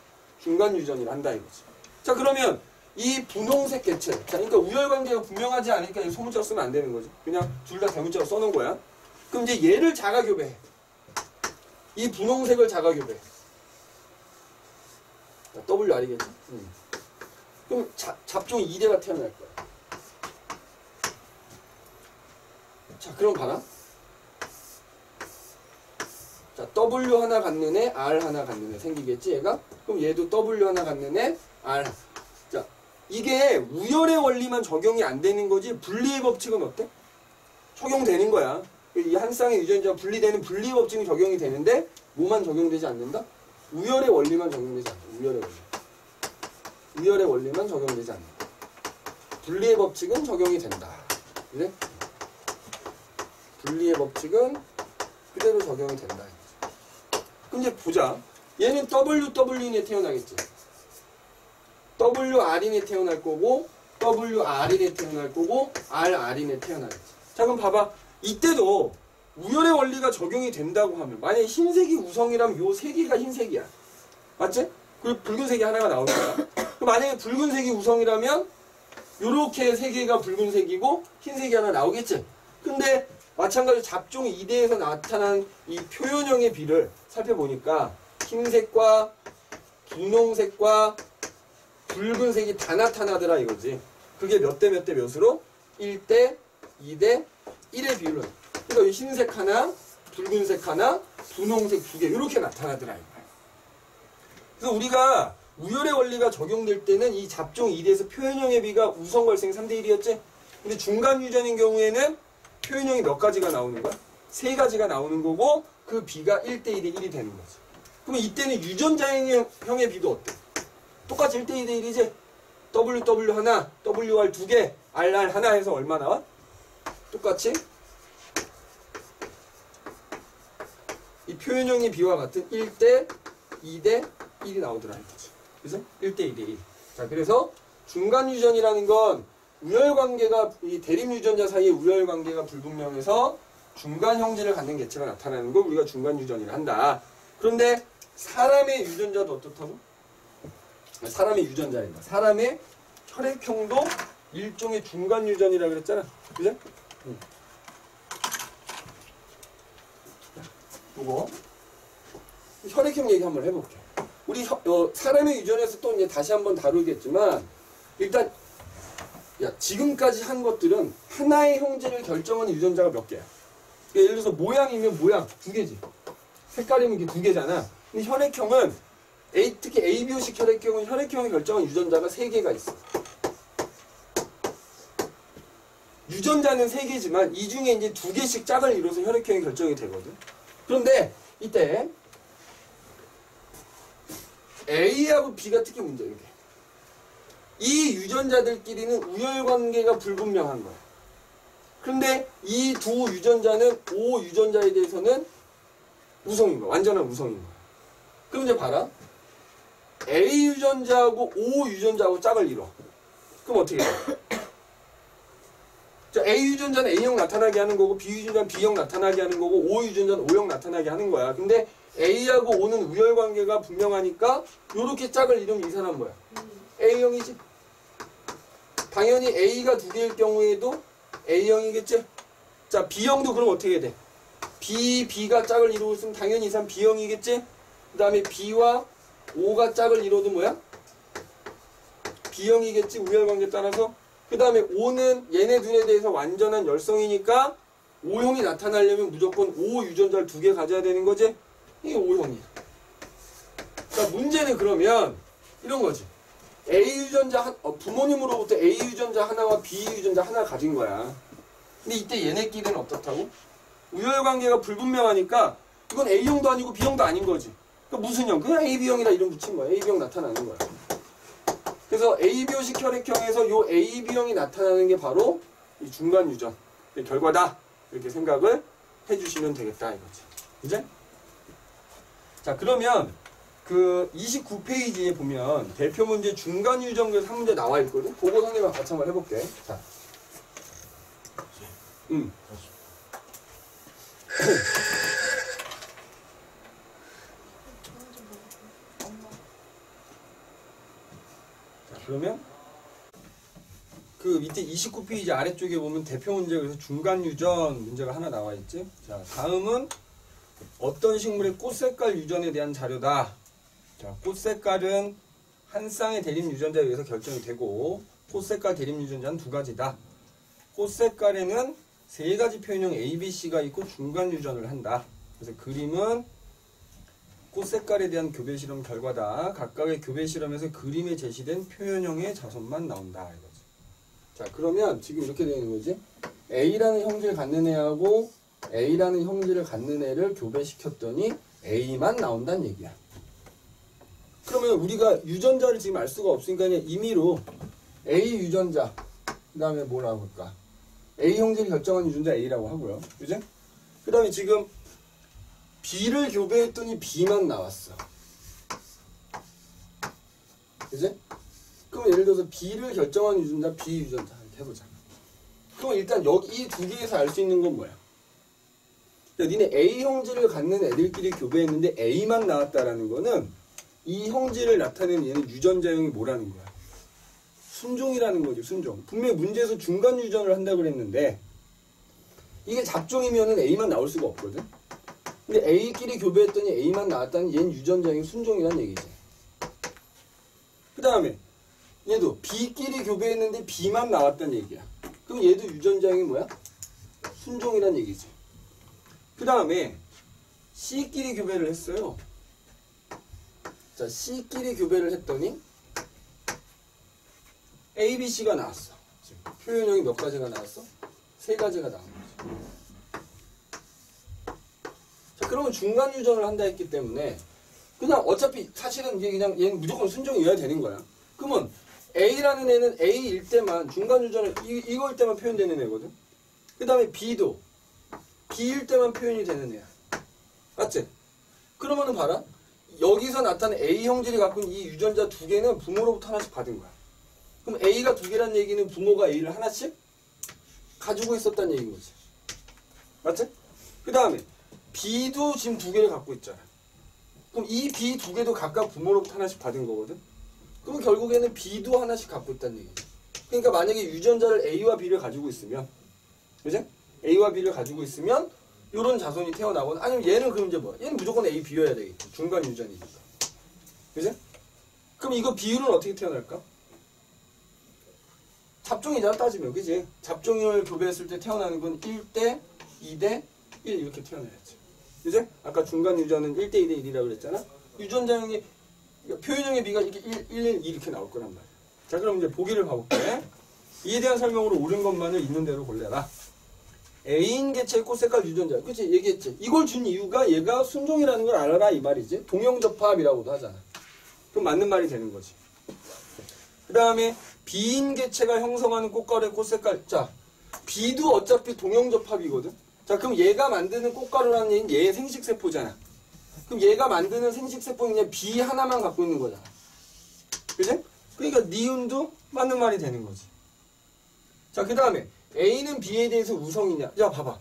중간 유전이라 한다 이거지. 자, 그러면 이 분홍색 개체, 자, 그러니까 우열관계가 분명하지 않으니까 소문자로 쓰면 안 되는 거지. 그냥 둘 다 대문자로 써놓은 거야. 그럼 이제 얘를 자가교배해. 이 분홍색을 자가교배해. WR이겠지? 그럼 잡종 2대가 태어날 거야. 자, 그럼 봐라. 자, W 하나 갖는 애, R 하나 갖는 애 생기겠지, 얘가? 그럼 얘도 W 하나 갖는 애, R. 자, 이게 우열의 원리만 적용이 안 되는 거지, 분리의 법칙은 어때? 적용되는 거야. 이 한 쌍의 유전자가 분리되는 분리의 법칙이 적용이 되는데, 뭐만 적용되지 않는다? 우열의 원리만 적용되지 않는다. 우열의 원리. 우열의 원리만 적용되지 않는다. 분리의 법칙은 적용이 된다. 그래? 분리의 법칙은 그대로 적용이 된다. 그럼 이제 보자. 얘는 WW인에 태어나겠지. WR인에 태어날 거고, WR인에 태어날 거고, RR인에 태어나겠지. 자, 그럼 봐봐. 이때도 우열의 원리가 적용이 된다고 하면, 만약에 흰색이 우성이라면 요 세 개가 흰색이야. 맞지? 그리고 붉은색이 하나가 나올 거야. 그럼 만약에 붉은색이 우성이라면, 요렇게 세 개가 붉은색이고, 흰색이 하나 나오겠지? 근데, 마찬가지로 잡종 2대에서 나타난 이 표현형의 비를 살펴보니까 흰색과 분홍색과 붉은색이 다 나타나더라 이거지. 그게 몇 대 몇 대 몇으로? 1대, 2대, 1의 비율로. 그러니까 이 흰색 하나, 붉은색 하나, 분홍색 2개 이렇게 나타나더라 이거야. 그래서 우리가 우열의 원리가 적용될 때는 이 잡종 2대에서 표현형의 비가 우성 발생 3대 1이었지? 근데 중간 유전인 경우에는 표현형이 몇 가지가 나오는 거야? 3가지가 나오는 거고 그 비가 1대1에 1이 되는 거지. 그러면 이때는 유전자형의 비도 어때? 똑같이 1대2대 1이지? WW 하나, WR 2개, RR 하나 해서 얼마 나와? 똑같이 이 표현형의 비와 같은 1대 2대 1이 나오더라는 거지. 그래서 1대 2대 1. 자, 그래서 중간 유전이라는 건 우열관계가 이 대립 유전자 사이의 우열관계가 불분명해서 중간 형질을 갖는 개체가 나타나는 걸 우리가 중간 유전이라 한다. 그런데 사람의 유전자도 어떻다고? 사람의 유전자입니다. 사람의 혈액형도 일종의 중간 유전이라 그랬잖아. 그죠? 이거 혈액형 얘기 한번 해볼게. 우리 사람의 유전에서 또 이제 다시 한번 다루겠지만 일단 지금까지 한 것들은 하나의 형질을 결정하는 유전자가 몇 개야? 그러니까 예를 들어서 모양이면 모양 두 개지. 색깔이면 이게 두 개잖아. 근데 혈액형은 특히 ABO식 혈액형은 혈액형을 결정하는 유전자가 세 개가 있어. 유전자는 세 개지만 이 중에 이제 두 개씩 짝을 이뤄서 혈액형이 결정이 되거든. 그런데 이때 A하고 B가 특히 문제야. 이게. 이 유전자들끼리는 우열관계가 불분명한 거야. 그런데 이 두 유전자는 O 유전자에 대해서는 우성인 거야. 완전한 우성인 거야. 그럼 이제 봐라. A 유전자하고 O 유전자하고 짝을 이뤄. 그럼 어떻게 해? 자, A 유전자는 A형 나타나게 하는 거고 B 유전자는 B형 나타나게 하는 거고 O 유전자는 O형 나타나게 하는 거야. 근데 A하고 O는 우열관계가 분명하니까 요렇게 짝을 이루면 이 사람 뭐야? A형이지. 당연히 A가 두 개일 경우에도 A형이겠지? 자, B형도 그럼 어떻게 돼? B가 짝을 이루고 있으면 당연히 이 사람 B형이겠지? 그 다음에 B와 O가 짝을 이뤄도 뭐야? B형이겠지? 우열관계 따라서. 그 다음에 O는 얘네 둘에 대해서 완전한 열성이니까 O형이 나타나려면 무조건 O 유전자를 두 개 가져야 되는 거지? 이게 O형이야. 자, 문제는 그러면 이런 거지. A 유전자 부모님으로부터 A 유전자 하나와 B 유전자 하나 가진 거야. 근데 이때 얘네끼리는 어떻다고? 우열관계가 불분명하니까 이건 A형도 아니고 B형도 아닌 거지. 그러니까 무슨 형? 그냥 AB형이라 이름 붙인 거야. AB형 나타나는 거야. 그래서 ABO식 혈액형에서 요 AB형이 나타나는 게 바로 이 중간 유전의 결과다. 이렇게 생각을 해주시면 되겠다 이거지. 이제? 자, 그러면 그 29페이지에 보면 대표 문제 중간 유전에서 한 문제 나와 있거든. 그거 선생님과 같이 한번 해볼게. 자, 자, 그러면 그 밑에 29페이지 아래쪽에 보면 대표 문제 그래서 중간 유전 문제가 하나 나와 있지. 자, 다음은 어떤 식물의 꽃 색깔 유전에 대한 자료다. 자, 꽃 색깔은 한 쌍의 대립 유전자에 의해서 결정이 되고 꽃 색깔 대립 유전자는 두 가지다. 꽃 색깔에는 세 가지 표현형 A, B, C가 있고 중간 유전을 한다. 그래서 그림은 꽃 색깔에 대한 교배 실험 결과다. 각각의 교배 실험에서 그림에 제시된 표현형의 자손만 나온다 이거지. 자, 그러면 지금 이렇게 되는 거지. A라는 형질을 갖는 애하고 A라는 형질을 갖는 애를 교배시켰더니 A만 나온다는 얘기야. 그러면 우리가 유전자를 지금 알 수가 없으니까 그냥 임의로 A 유전자 그 다음에 뭐라고 할까? A 형질을 결정한 유전자 A라고 하고요. 그죠? 그 다음에 지금 B를 교배했더니 B만 나왔어. 그지? 그럼 예를 들어서 B를 결정한 유전자 B 유전자 이렇게 해보자. 그럼 일단 여기 이 두 개에서 알 수 있는 건 뭐야? 야, 니네 A 형질을 갖는 애들끼리 교배했는데 A만 나왔다라는 거는 이 형질을 나타내는 얘는 유전자형이 뭐라는 거야? 순종이라는 거지, 순종. 분명히 문제에서 중간 유전을 한다고 그랬는데 이게 잡종이면은 A만 나올 수가 없거든? 근데 A끼리 교배했더니 A만 나왔다는 얘는 유전자형이 순종이라는 얘기지. 그 다음에 얘도 B끼리 교배했는데 B만 나왔다는 얘기야. 그럼 얘도 유전자형이 뭐야? 순종이라는 얘기지. 그 다음에 C끼리 교배를 했어요. 자, C끼리 교배를 했더니 A, B, C가 나왔어. 표현형이 몇 가지가 나왔어? 세 가지가 나온 거지. 자, 그러면 중간 유전을 한다 했기 때문에 그냥 어차피 사실은 이게 그냥 얘는 무조건 순종이어야 되는 거야. 그러면 A라는 애는 A일 때만 중간 유전을 이거일 때만 표현되는 애거든. 그 다음에 B도 B일 때만 표현이 되는 애야. 맞지? 그러면은 봐라. 여기서 나타난 A 형질이 갖고 있는 이 유전자 두 개는 부모로부터 하나씩 받은 거야. 그럼 A가 두 개란 얘기는 부모가 A를 하나씩 가지고 있었다는 얘기인 거지. 맞지? 그 다음에 B도 지금 두 개를 갖고 있잖아. 그럼 이 B 두 개도 각각 부모로부터 하나씩 받은 거거든. 그럼 결국에는 B도 하나씩 갖고 있다는 얘기지. 그러니까 만약에 유전자를 A와 B를 가지고 있으면, 그지? A와 B를 가지고 있으면 이런 자손이 태어나거나, 아니면 얘는 그럼 이제 뭐야? 얘는 무조건 A, B여야 되겠지. 중간 유전이니까. 그지? 그럼 이거 비율은 어떻게 태어날까? 잡종이잖아, 따지면. 그지? 잡종을 교배했을 때 태어나는 건 1대 2대 1 이렇게 태어나야지. 그지? 아까 중간 유전은 1대 2대 1이라고 그랬잖아. 유전자형이 표현형의 비가 이렇게 1, 1, 2 이렇게 나올 거란 말이야. 자, 그럼 이제 보기를 봐볼게. 이에 대한 설명으로 옳은 것만을 있는 대로 골라라. A인 개체의 꽃색깔 유전자. 그치? 얘기했지. 이걸 준 이유가 얘가 순종이라는 걸 알아라 이 말이지. 동형접합이라고도 하잖아. 그럼 맞는 말이 되는 거지. 그 다음에 B인 개체가 형성하는 꽃가루의 꽃색깔. 자, B도 어차피 동형접합이거든. 자, 그럼 얘가 만드는 꽃가루라는 얘기는 얘의 생식세포잖아. 그럼 얘가 만드는 생식세포는 그냥 B 하나만 갖고 있는 거잖아. 그치? 그러니까 니은도 맞는 말이 되는 거지. 자, 그 다음에 A는 B에 대해서 우성이냐? 야, 봐봐.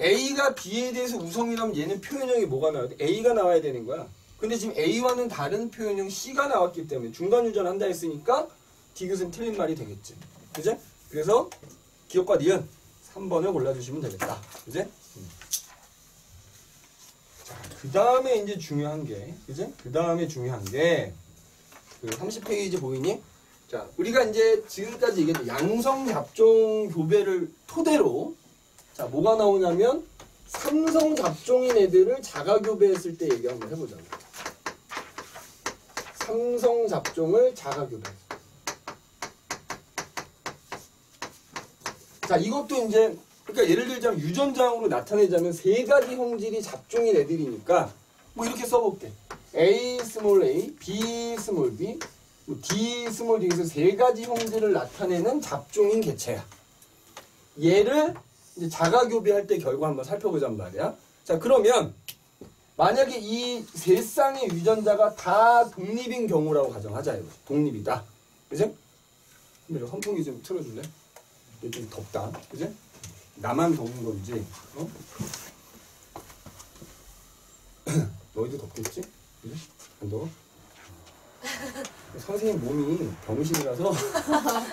A가 B에 대해서 우성이라면 얘는 표현형이 뭐가 나와야 돼? A가 나와야 되는 거야. 근데 지금 A와는 다른 표현형 C가 나왔기 때문에 중간 유전한다 했으니까 디귿은 틀린 말이 되겠지. 그지? 그래서 기억과 니은 3번을 골라주시면 되겠다. 그지? 자, 그 다음에 이제 중요한 게, 그지? 그 다음에 중요한 게, 그 30페이지 보이니? 자, 우리가 이제 지금까지 얘기했던 양성 잡종 교배를 토대로, 자, 뭐가 나오냐면, 삼성 잡종인 애들을 자가 교배했을 때 얘기 한번 해보자고. 삼성 잡종을 자가 교배했을 때. 자, 이것도 이제, 그러니까 예를 들자면 유전자형으로 나타내자면 세 가지 형질이 잡종인 애들이니까, 뭐 이렇게 써볼게. A 스몰 a, B 스몰 b, D 스몰 d에서 세 가지 형질을 나타내는 잡종인 개체야. 얘를 이제 자가 교배할 때 결과 한번 살펴보자는 말이야. 자, 그러면 만약에 이 세 쌍의 유전자가 다 독립인 경우라고 가정하자. 이거. 독립이다. 그지? 그럼 선풍기 좀 틀어줄래? 이게 좀 덥다. 그지? 나만 더운 건지, 어? 너희도 덥겠지? 그지? 안 더워? 선생님 몸이 병신이라서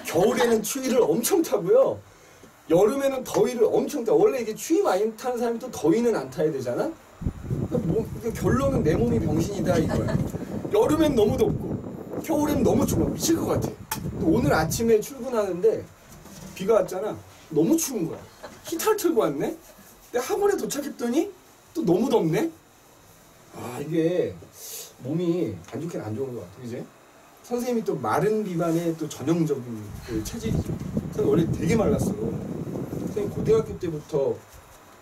겨울에는 추위를 엄청 타고요. 여름에는 더위를 엄청 타. 원래 이게 추위 많이 타는 사람이 또 더위는 안 타야 되잖아? 결론은 내 몸이 병신이다 이거야. 여름엔 너무 덥고 겨울엔 너무 추워. 미칠 것 같아. 오늘 아침에 출근하는데 비가 왔잖아. 너무 추운 거야. 히터를 틀고 왔네? 근데 학원에 도착했더니 또 너무 덥네? 아, 이게 몸이 안 좋긴 안 좋은 것 같아. 그지? 선생님이 또 마른 비만의 또 전형적인 그 체질이죠. 선생님 원래 되게 말랐어. 선생님 고등학교 때부터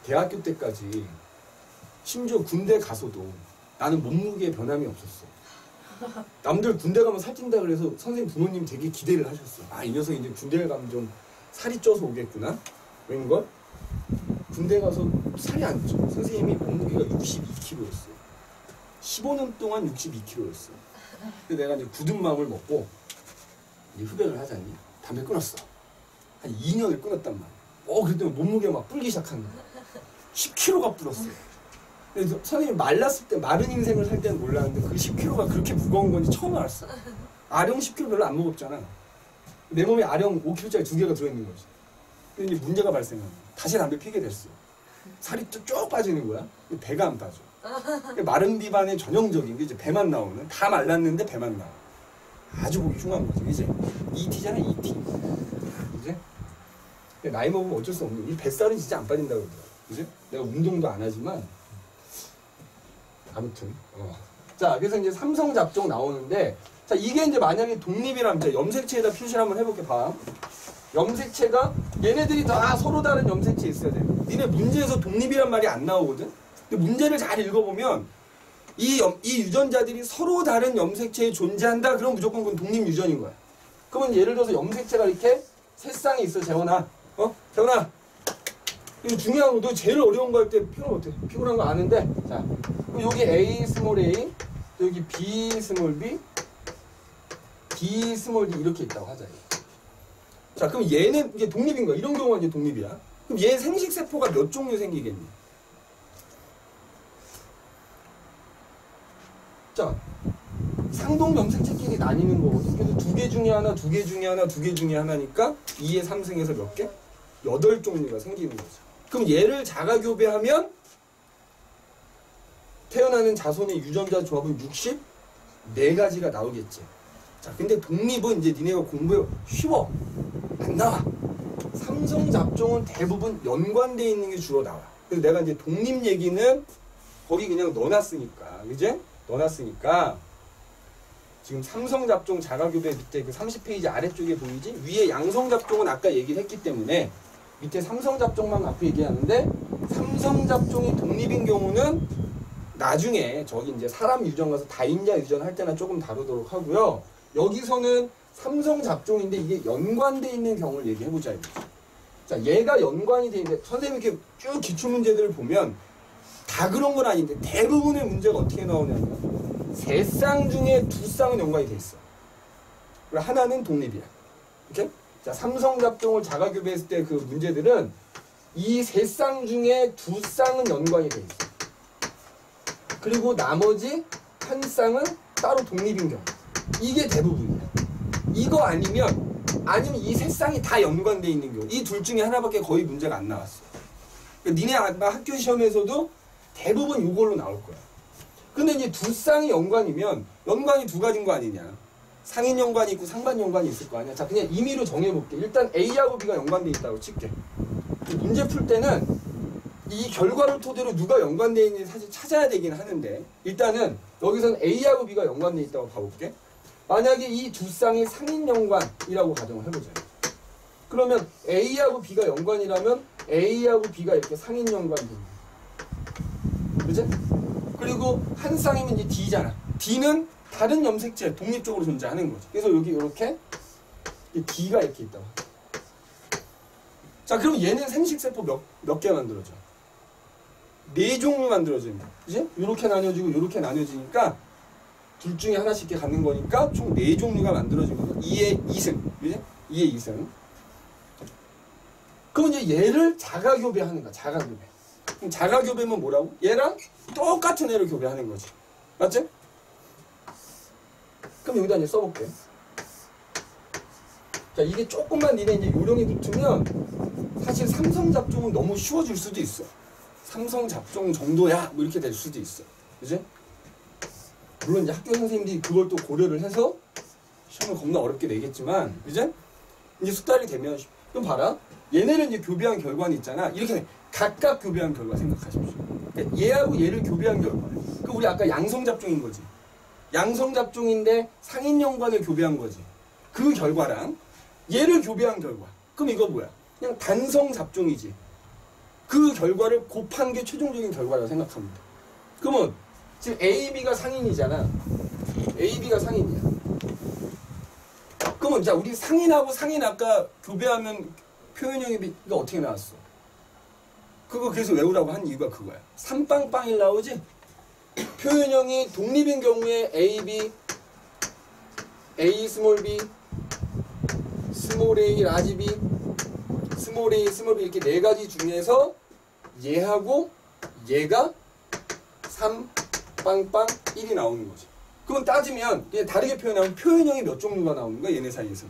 대학교 때까지 심지어 군대 가서도 나는 몸무게에 변함이 없었어. 남들 군대 가면 살찐다 그래서 선생님 부모님 되게 기대를 하셨어. 아, 이 녀석이 이제 군대에 가면 좀 살이 쪄서 오겠구나. 웬걸? 군대 가서 살이 안 쪄. 선생님이 몸무게가 62kg였어. 15년 동안 62kg였어. 근데 내가 이제 굳은 마음을 먹고 이제 흡연을 하자니 담배 끊었어. 한 2년을 끊었단 말이야. 그랬더니 몸무게가 막 불기 시작한 거야. 10kg가 불었어. 그래서 선생님이 말랐을 때 마른 인생을 살 때는 몰랐는데 그 10kg가 그렇게 무거운 건지 처음 알았어. 아령 10kg 별로 안 무겁잖아. 내 몸에 아령 5kg짜리 2개가 들어있는 거지. 근데 이제 문제가 발생한 거야. 다시 담배 피게 됐어. 살이 쭉 빠지는 거야. 배가 안 빠져. 마른 비만의 전형적인 게 이제 배만 나오는, 다 말랐는데 배만 나와. 아주 보기 흉한 거지. 이제 ET잖아, ET. 이제 나이 먹으면 어쩔 수 없는. 이 뱃살은 진짜 안 빠진다고 그러더라고. 그지? 내가 운동도 안 하지만 아무튼 자, 그래서 이제 삼성 잡종 나오는데, 자, 이게 이제 만약에 독립이라면 이제 염색체에다 표시를 한번 해볼게. 봐. 염색체가 얘네들이 다 서로 다른 염색체 있어야 돼. 니네 문제에서 독립이란 말이 안 나오거든. 근데 문제를 잘 읽어보면 이 유전자들이 서로 다른 염색체에 존재한다. 그럼 무조건 그건 독립 유전인 거야. 그러면 예를 들어서 염색체가 이렇게 세 쌍이 있어. 재원아, 재원아, 이거 중요한 거, 너 제일 어려운 거 할 때 피곤한 거 아는데. 자, 그럼 여기 A 스몰 a, 여기 B 스몰 b, D 스몰 d 이렇게 있다고 하자. 자, 그럼 얘는 이게 독립인 거야. 이런 경우가 이제 독립이야. 그럼 얘 생식세포가 몇 종류 생기겠니? 자, 상동염색체끼리 나뉘는 거거든. 그래서 두 개 중에 하나, 두 개 중에 하나, 두 개 중에 하나니까 2의 3승에서 몇 개? 8종류가 생기는 거죠. 그럼 얘를 자가교배하면 태어나는 자손의 유전자 조합은 64가지가 나오겠지. 자, 근데 독립은 이제 니네가 공부해 쉬워. 안 나와. 삼성잡종은 대부분 연관되어 있는 게 주로 나와. 그래서 내가 이제 독립 얘기는 거기 그냥 넣어놨으니까, 그제? 넣어놨으니까 지금 삼성잡종 자가교배 밑에 그 30페이지 아래쪽에 보이지? 위에 양성잡종은 아까 얘기를 했기 때문에 밑에 삼성잡종만 갖고 얘기하는데, 삼성잡종이 독립인 경우는 나중에 저기 이제 사람 유전 가서 다인자 유전 할 때나 조금 다루도록 하고요. 여기서는 삼성잡종인데 이게 연관되어 있는 경우를 얘기해보자. 자, 얘가 연관이 돼 있는데 선생님이 이렇게 쭉 기출문제들을 보면 다 그런 건 아닌데 대부분의 문제가 어떻게 나오냐면 3쌍 중에 2쌍은 연관이 돼 있어. 그리고 하나는 독립이야. 이렇게? 자, 삼성잡종을 자가교배했을 때 그 문제들은 이 3쌍 중에 2쌍은 연관이 돼 있어. 그리고 나머지 1쌍은 따로 독립인 경우. 이게 대부분이야. 이거 아니면 이 3쌍이 다 연관돼 있는 경우. 이 둘 중에 하나밖에 거의 문제가 안 나왔어. 그러니까 니네 아마 학교 시험에서도 대부분 이걸로 나올 거야. 근데 이제 2쌍이 연관이면 연관이 2가지인 거 아니냐. 상인 연관이 있고 상반 연관이 있을 거 아니야. 자, 그냥 임의로 정해볼게. 일단 A하고 B가 연관돼 있다고 칠게. 문제 풀 때는 이 결과를 토대로 누가 연관되어 있는지 사실 찾아야 되긴 하는데, 일단은 여기서는 A하고 B가 연관되어 있다고 봐볼게. 만약에 이 2쌍이 상인 연관이라고 가정을 해보자. 그러면 A하고 B가 연관이라면 A하고 B가 이렇게 상인 연관이 됩니다. 그치? 그리고 한 쌍이면 이제 D잖아. D는 다른 염색체 독립적으로 존재하는 거지. 그래서 여기 이렇게 D가 이렇게 있다고. 자, 그럼 얘는 생식세포 몇 개 만들어져? 4종류 만들어집니다. 그지? 이렇게 나뉘어지고 이렇게 나뉘어지니까 둘 중에 하나씩 이렇게 갖는 거니까 총 4종류가 만들어지거든. 2의 2승. 그지? 2의 2승. 그럼 이제 얘를 자가교배하는 거야. 자가교배. 그럼 자가교배면 뭐라고? 얘랑 똑같은 애를 교배하는 거지. 맞지? 그럼 여기다 이제 써볼게. 자, 이게 조금만 니네 이제 요령이 붙으면 사실 삼성잡종은 너무 쉬워질 수도 있어. 삼성잡종 정도야 뭐 이렇게 될 수도 있어. 그지? 물론 이제 학교 선생님들이 그걸 또 고려를 해서 시험을 겁나 어렵게 내겠지만, 그지? 이제 숙달이 되면 그럼 봐라. 얘네를 이제 교배한 결과는 있잖아. 이렇게 각각 교배한 결과 생각하십시오. 그러니까 얘하고 얘를 교배한 결과. 그 우리 아까 양성잡종인 거지. 양성잡종인데 상인연관을 교배한 거지. 그 결과랑 얘를 교배한 결과. 그럼 이거 뭐야? 그냥 단성잡종이지. 그 결과를 곱한 게 최종적인 결과라고 생각합니다. 그러면 지금 A, B가 상인이잖아. A, B가 상인이야. 그러면 자, 우리 상인하고 상인 아까 교배하면 표현형이 어떻게 나왔어? 그거 그래서 외우라고 한 이유가 그거야. 3빵빵일 나오지? 표현형이 독립인 경우에 A, B, A 스몰 b, 스몰 a, 라지 b, 스몰 a, 스몰 b 이렇게 4가지 중에서 얘하고 얘가 3, 빵빵, 1이 나오는 거지. 그건 따지면 다르게 표현하면 표현형이 몇 종류가 나오는 거야, 얘네 사이에서.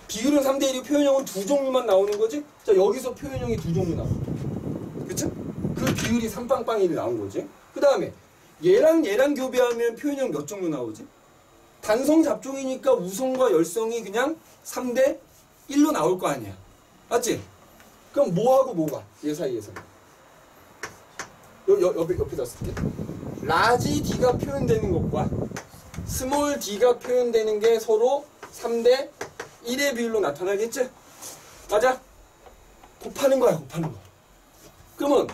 비율은 3대1이고 표현형은 2종류만 나오는 거지? 자, 여기서 표현형이 2종류 나와. 그치? 그 비율이 3빵빵1이 나온 거지. 그 다음에 얘랑 교배하면 표현형 몇 종류 나오지? 단성 잡종이니까 우성과 열성이 그냥 3대1로 나올 거 아니야. 맞지? 그럼 뭐하고 뭐가? 얘 사이에서. 옆에다 쓸게. 라지 D가 표현되는 것과 스몰 D가 표현되는 게 서로 3대1의 비율로 나타나겠지? 맞아? 곱하는 거야, 곱하는 거. 그럼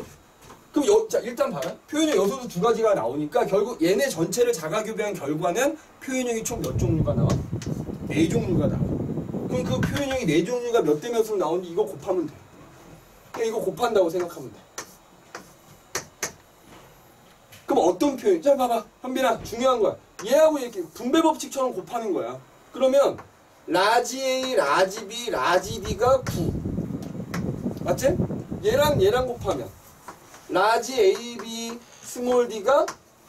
자, 일단 봐라. 표현형 여기서도 2가지가 나오니까 결국 얘네 전체를 자가교배한 결과는 표현형이 총 몇 종류가 나와? 4종류가 나와. 그럼 그 표현형이 4종류가 몇 대 몇으로 나오는지 이거 곱하면 돼. 이거 곱한다고 생각하면 돼. 그럼 어떤 표현? 자, 봐봐. 현빈아, 중요한 거야. 얘하고 이렇게 분배 법칙처럼 곱하는 거야. 그러면 라지 A, 라지 B, 라지 D가 9. 맞지? 얘랑 곱하면 라지 A, B, 스몰 D가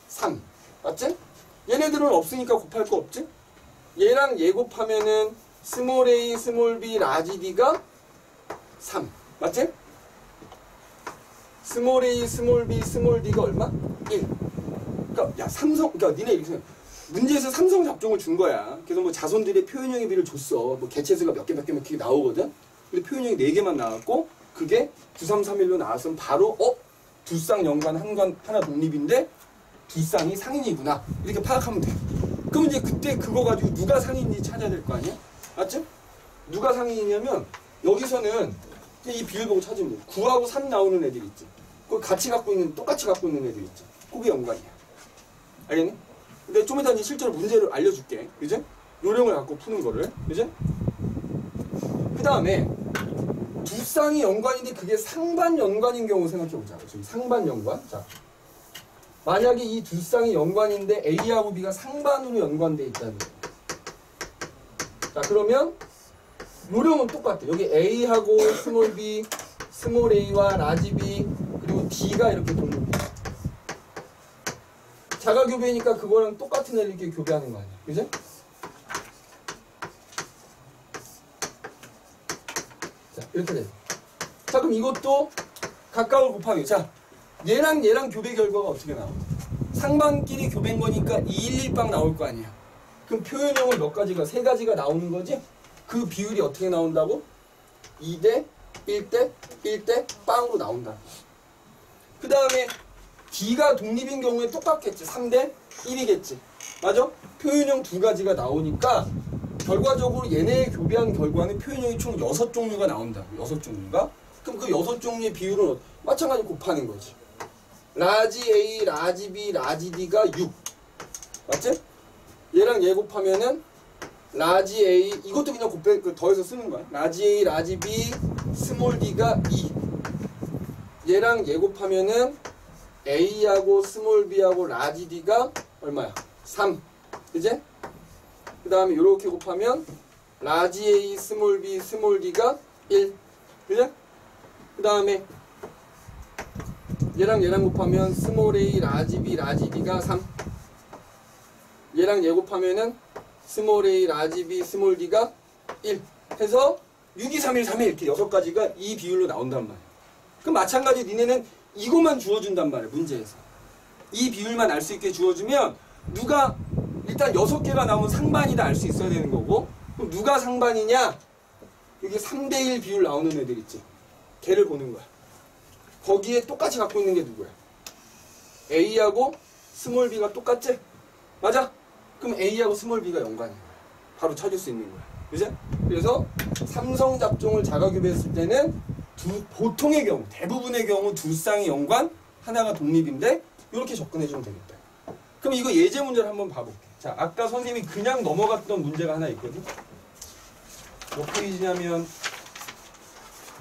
3. 맞지? 얘네들은 없으니까 곱할 거 없지? 얘랑 얘 곱하면은 스몰 A, 스몰 B, 라지 D가 3. 맞지? 스몰 A, 스몰 B, 스몰 D가 얼마? 1. 그러니까 야 그러니까 니네 이렇게 생각. 문제에서 삼성 잡종을 준 거야. 그래서 뭐 자손들의 표현형의 비를 줬어. 뭐 개체수가 몇 개 나오거든. 근데 표현형이 4개만 나왔고 그게 9331로 나왔으면 바로 두 쌍 연관 하나 독립인데 두 쌍이 상인이구나. 이렇게 파악하면 돼. 그럼 이제 그때 그거 가지고 누가 상인인지 찾아야 될 거 아니야? 맞죠? 누가 상인이냐면 여기서는 이 비율 보고 찾으면 돼. 9하고 3 나오는 애들 있지. 그걸 똑같이 갖고 있는 애들 있지. 그게 연관이야. 알겠니? 근데 좀 이따 이제 실제로 문제를 알려줄게. 그지? 요령을 갖고 푸는 거를. 그지? 그 다음에 두 쌍이 연관인데 그게 상반 연관인 경우 생각해보자. 지금 상반 연관. 자, 만약에 이 두 쌍이 연관인데 A하고 B가 상반으로 연관돼 있다는 거야. 자, 그러면 요령은 똑같아. 여기 A하고 스몰 B, 스몰 A와 라지 B, 그리고 D가 이렇게 독립이야. 자가 교배니까 그거랑 똑같은 애를 이렇게 교배하는 거 아니야. 그죠? 자, 이렇게 돼. 자, 그럼 이것도 각각을 곱하기. 자, 얘랑 교배 결과가 어떻게 나와? 상반끼리 교배인 거니까 211빵 나올 거 아니야. 그럼 표현형은 몇 가지가? 3가지가 나오는 거지? 그 비율이 어떻게 나온다고? 2대 1대 1대 빵으로 나온다. 그 다음에 D가 독립인 경우에 똑같겠지. 3대 1이겠지. 맞아? 표현형 2가지가 나오니까 결과적으로 얘네 교배한 결과는 표현형이 총 6종류가 나온다. 6종류가. 그럼 그 6종류의 비율은 마찬가지로 곱하는 거지. 라지 A, 라지 B, 라지 D가 6. 맞지? 얘랑 얘 곱하면은 라지 A, 이것도 그냥 더해서 쓰는 거야. 라지 A, 라지 B, 스몰 D가 2. 얘랑 얘 곱하면은 A하고 스몰 B하고 라지 D가 얼마야? 3. 그제? 그 다음에 이렇게 곱하면 라지 A, 스몰 B, 스몰 D가 1. 그제? 그 다음에 얘랑 곱하면 스몰 A, 라지 B, 라지 D가 3. 얘랑 얘 곱하면은 스몰 A, 라지 B, 스몰 D가 1. 해서 6, 2, 3, 1, 3, 1 이렇게 6가지가 이 비율로 나온단 말이야. 그럼 마찬가지로 니네는 이것만 주어준단 말이야. 문제에서. 이 비율만 알 수 있게 주어주면 누가 일단 6개가 나오면 상반이다 알 수 있어야 되는 거고, 그럼 누가 상반이냐? 여기 3대1 비율 나오는 애들 있지. 걔를 보는 거야. 거기에 똑같이 갖고 있는 게 누구야? A하고 스몰 B가 똑같지? 맞아? 그럼 A하고 스몰 B가 연관이야. 바로 찾을 수 있는 거야. 그죠? 그래서 삼성 잡종을 자가교배했을 때는 보통의 경우, 대부분의 경우 두 쌍이 연관, 하나가 독립인데 이렇게 접근해주면 되겠다. 그럼 이거 예제 문제를 한번 봐볼게. 자, 아까 선생님이 그냥 넘어갔던 문제가 하나 있거든. 몇 페이지냐면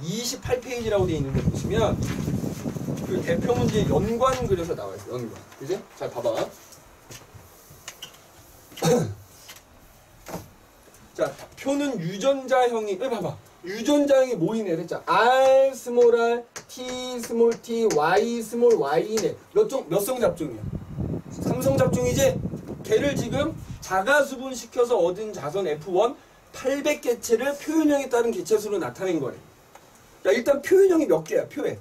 28페이지라고 되어 있는데 보시면 그 대표 문제 연관 그려서 나와 있어. 연관. 그지? 잘 봐봐. 자, 표는 유전자형이, 봐봐. 유전자형이 모이네. 그랬죠? R 스몰 r, T 스몰 t, Y 스몰 y네. 몇 성 잡종이야? 3성 잡종이지? 걔를 지금 자가수분 시켜서 얻은 자손 F1 800개체를 표현형에 따른 개체수로 나타낸 거래. 야, 일단 표현형이 몇 개야? 표에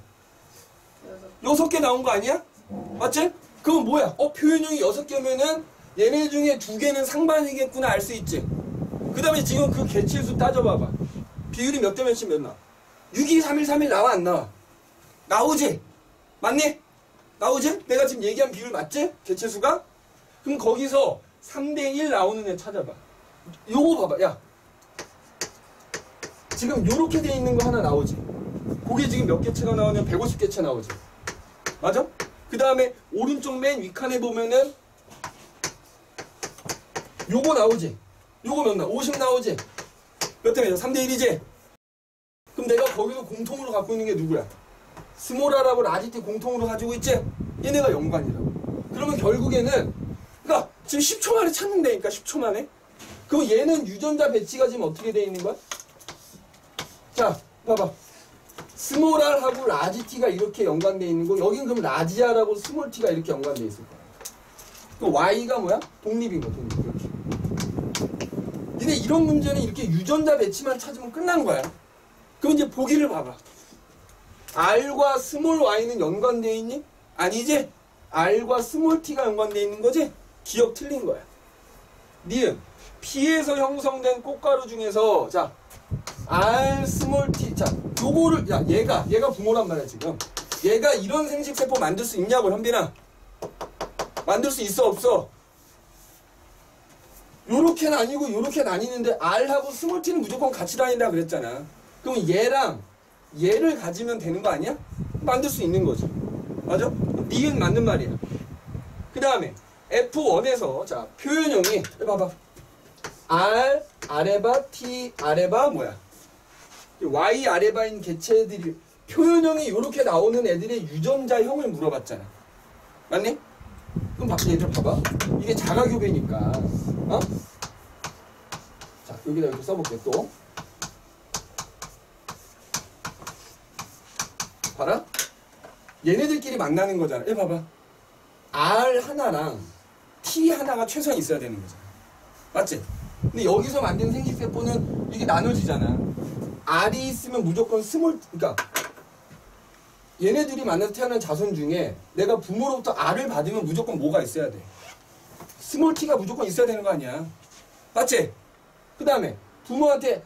6개 나온 거 아니야? 맞지? 그럼 뭐야? 표현형이 6개면은 얘네 중에 2개는 상반이겠구나 알 수 있지. 그 다음에 지금 그 개체수 따져봐봐. 비율이 몇 대 몇씩 몇 나와? 6, 2, 3, 1, 3, 1 나와 안 나와? 나오지? 맞니? 나오지? 내가 지금 얘기한 비율 맞지? 개체수가? 그럼 거기서 3대 1 나오는 애 찾아봐. 요거 봐봐. 야, 지금 요렇게 돼 있는 거 하나 나오지? 그게 지금 몇 개체가 나오냐면 150개체 나오지? 맞아? 그 다음에 오른쪽 맨 윗칸에 보면은 요거 나오지? 요거 몇 나와? 50 나오지? 몇 대 몇이야? 3대 1이지? 그럼 내가 거기서 공통으로 갖고 있는 게 누구야? 스몰 r하고 라지 t 공통으로 가지고 있지? 얘네가 연관이라고. 그러면 결국에는 그러니까 지금 10초 만에 찾는다니까 10초 만에. 그럼 얘는 유전자 배치가 지금 어떻게 돼 있는 거야? 자 봐봐. 스몰 r하고 라지 t가 이렇게 연관돼 있는 거. 여긴 그럼 라지 r하고 스몰 t가 이렇게 연관돼 있을 거야. 그럼 y가 뭐야? 독립인 거야. 독립. 이렇게. 근데 이런 문제는 이렇게 유전자 배치만 찾으면 끝난 거야. 그럼 이제 보기를 봐봐. R과 스몰 y는 연관되어 있니? 아니지? R과 스몰 t가 연관되어 있는 거지? 기억 틀린 거야. 니은 P에서 형성된 꽃가루 중에서 자 R 스몰 t 자 요거를 야 얘가 부모란 말이야 지금. 얘가 이런 생식세포 만들 수 있냐고 현빈아. 만들 수 있어 없어? 요렇게는 아니고 요렇게 나뉘는데 R하고 스몰 t는 무조건 같이 다닌다 그랬잖아. 그럼 얘랑 얘를 가지면 되는 거 아니야? 만들 수 있는 거지. 맞아? 니은 맞는 말이야. 그 다음에 F1에서 자 표현형이 봐봐. R 아레바 T 아레바 뭐야? Y 아레바인 개체들이 표현형이 요렇게 나오는 애들의 유전자형을 물어봤잖아. 맞니? 그럼 얘들 봐봐. 이게 자가교배니까 어? 자 여기다 이렇게 써볼게 또. 봐라. 얘네들끼리 만나는 거잖아. 얘 봐봐. R 하나랑 T 하나가 최소한 있어야 되는 거잖아. 맞지? 근데 여기서 만든 생식세포는 이게 나눠지잖아. R이 있으면 무조건 스몰, 그러니까 얘네들이 만나서 태어난 자손 중에 내가 부모로부터 R을 받으면 무조건 뭐가 있어야 돼? 스몰 T가 무조건 있어야 되는 거 아니야. 맞지? 그 다음에 부모한테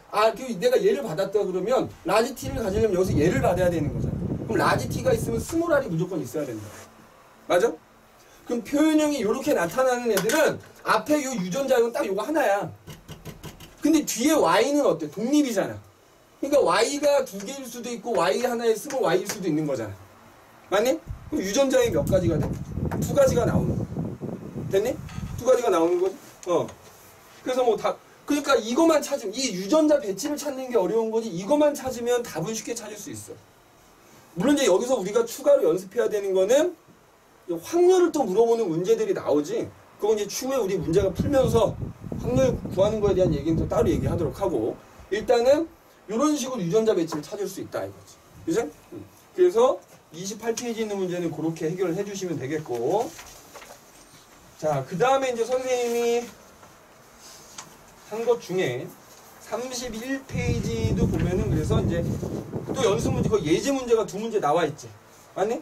내가 얘를 받았다 그러면 라지 T를 가지려면 여기서 얘를 받아야 되는 거잖아. 그럼 라지 T가 있으면 스몰 R이 무조건 있어야 된다. 맞아? 그럼 표현형이 이렇게 나타나는 애들은 앞에 요 유전자형은 딱 요거 하나야. 근데 뒤에 Y는 어때? 독립이잖아. 그러니까 Y가 두 개일 수도 있고 Y 하나에 스몰 Y일 수도 있는 거잖아. 맞니? 그럼 유전자형이 몇 가지가 돼? 두 가지가 나오는 거. 됐니? 두 가지가 나오는 거지? 그래서 뭐 그러니까 이것만 찾으면 이 유전자 배치를 찾는 게 어려운 거지 이것만 찾으면 답은 쉽게 찾을 수 있어. 물론 이제 여기서 우리가 추가로 연습해야 되는 거는 확률을 또 물어보는 문제들이 나오지. 그건 이제 추후에 우리 문제가 풀면서 확률 구하는 거에 대한 얘기는 또 따로 얘기하도록 하고 일단은 이런 식으로 유전자 배치를 찾을 수 있다 이거지. 그죠? 그래서 28페이지 있는 문제는 그렇게 해결을 해주시면 되겠고 자, 그 다음에 이제 선생님이 한 것 중에 31페이지도 보면은 그래서 이제 또 연습 문제, 그 예제 문제가 두 문제 나와 있지. 맞니?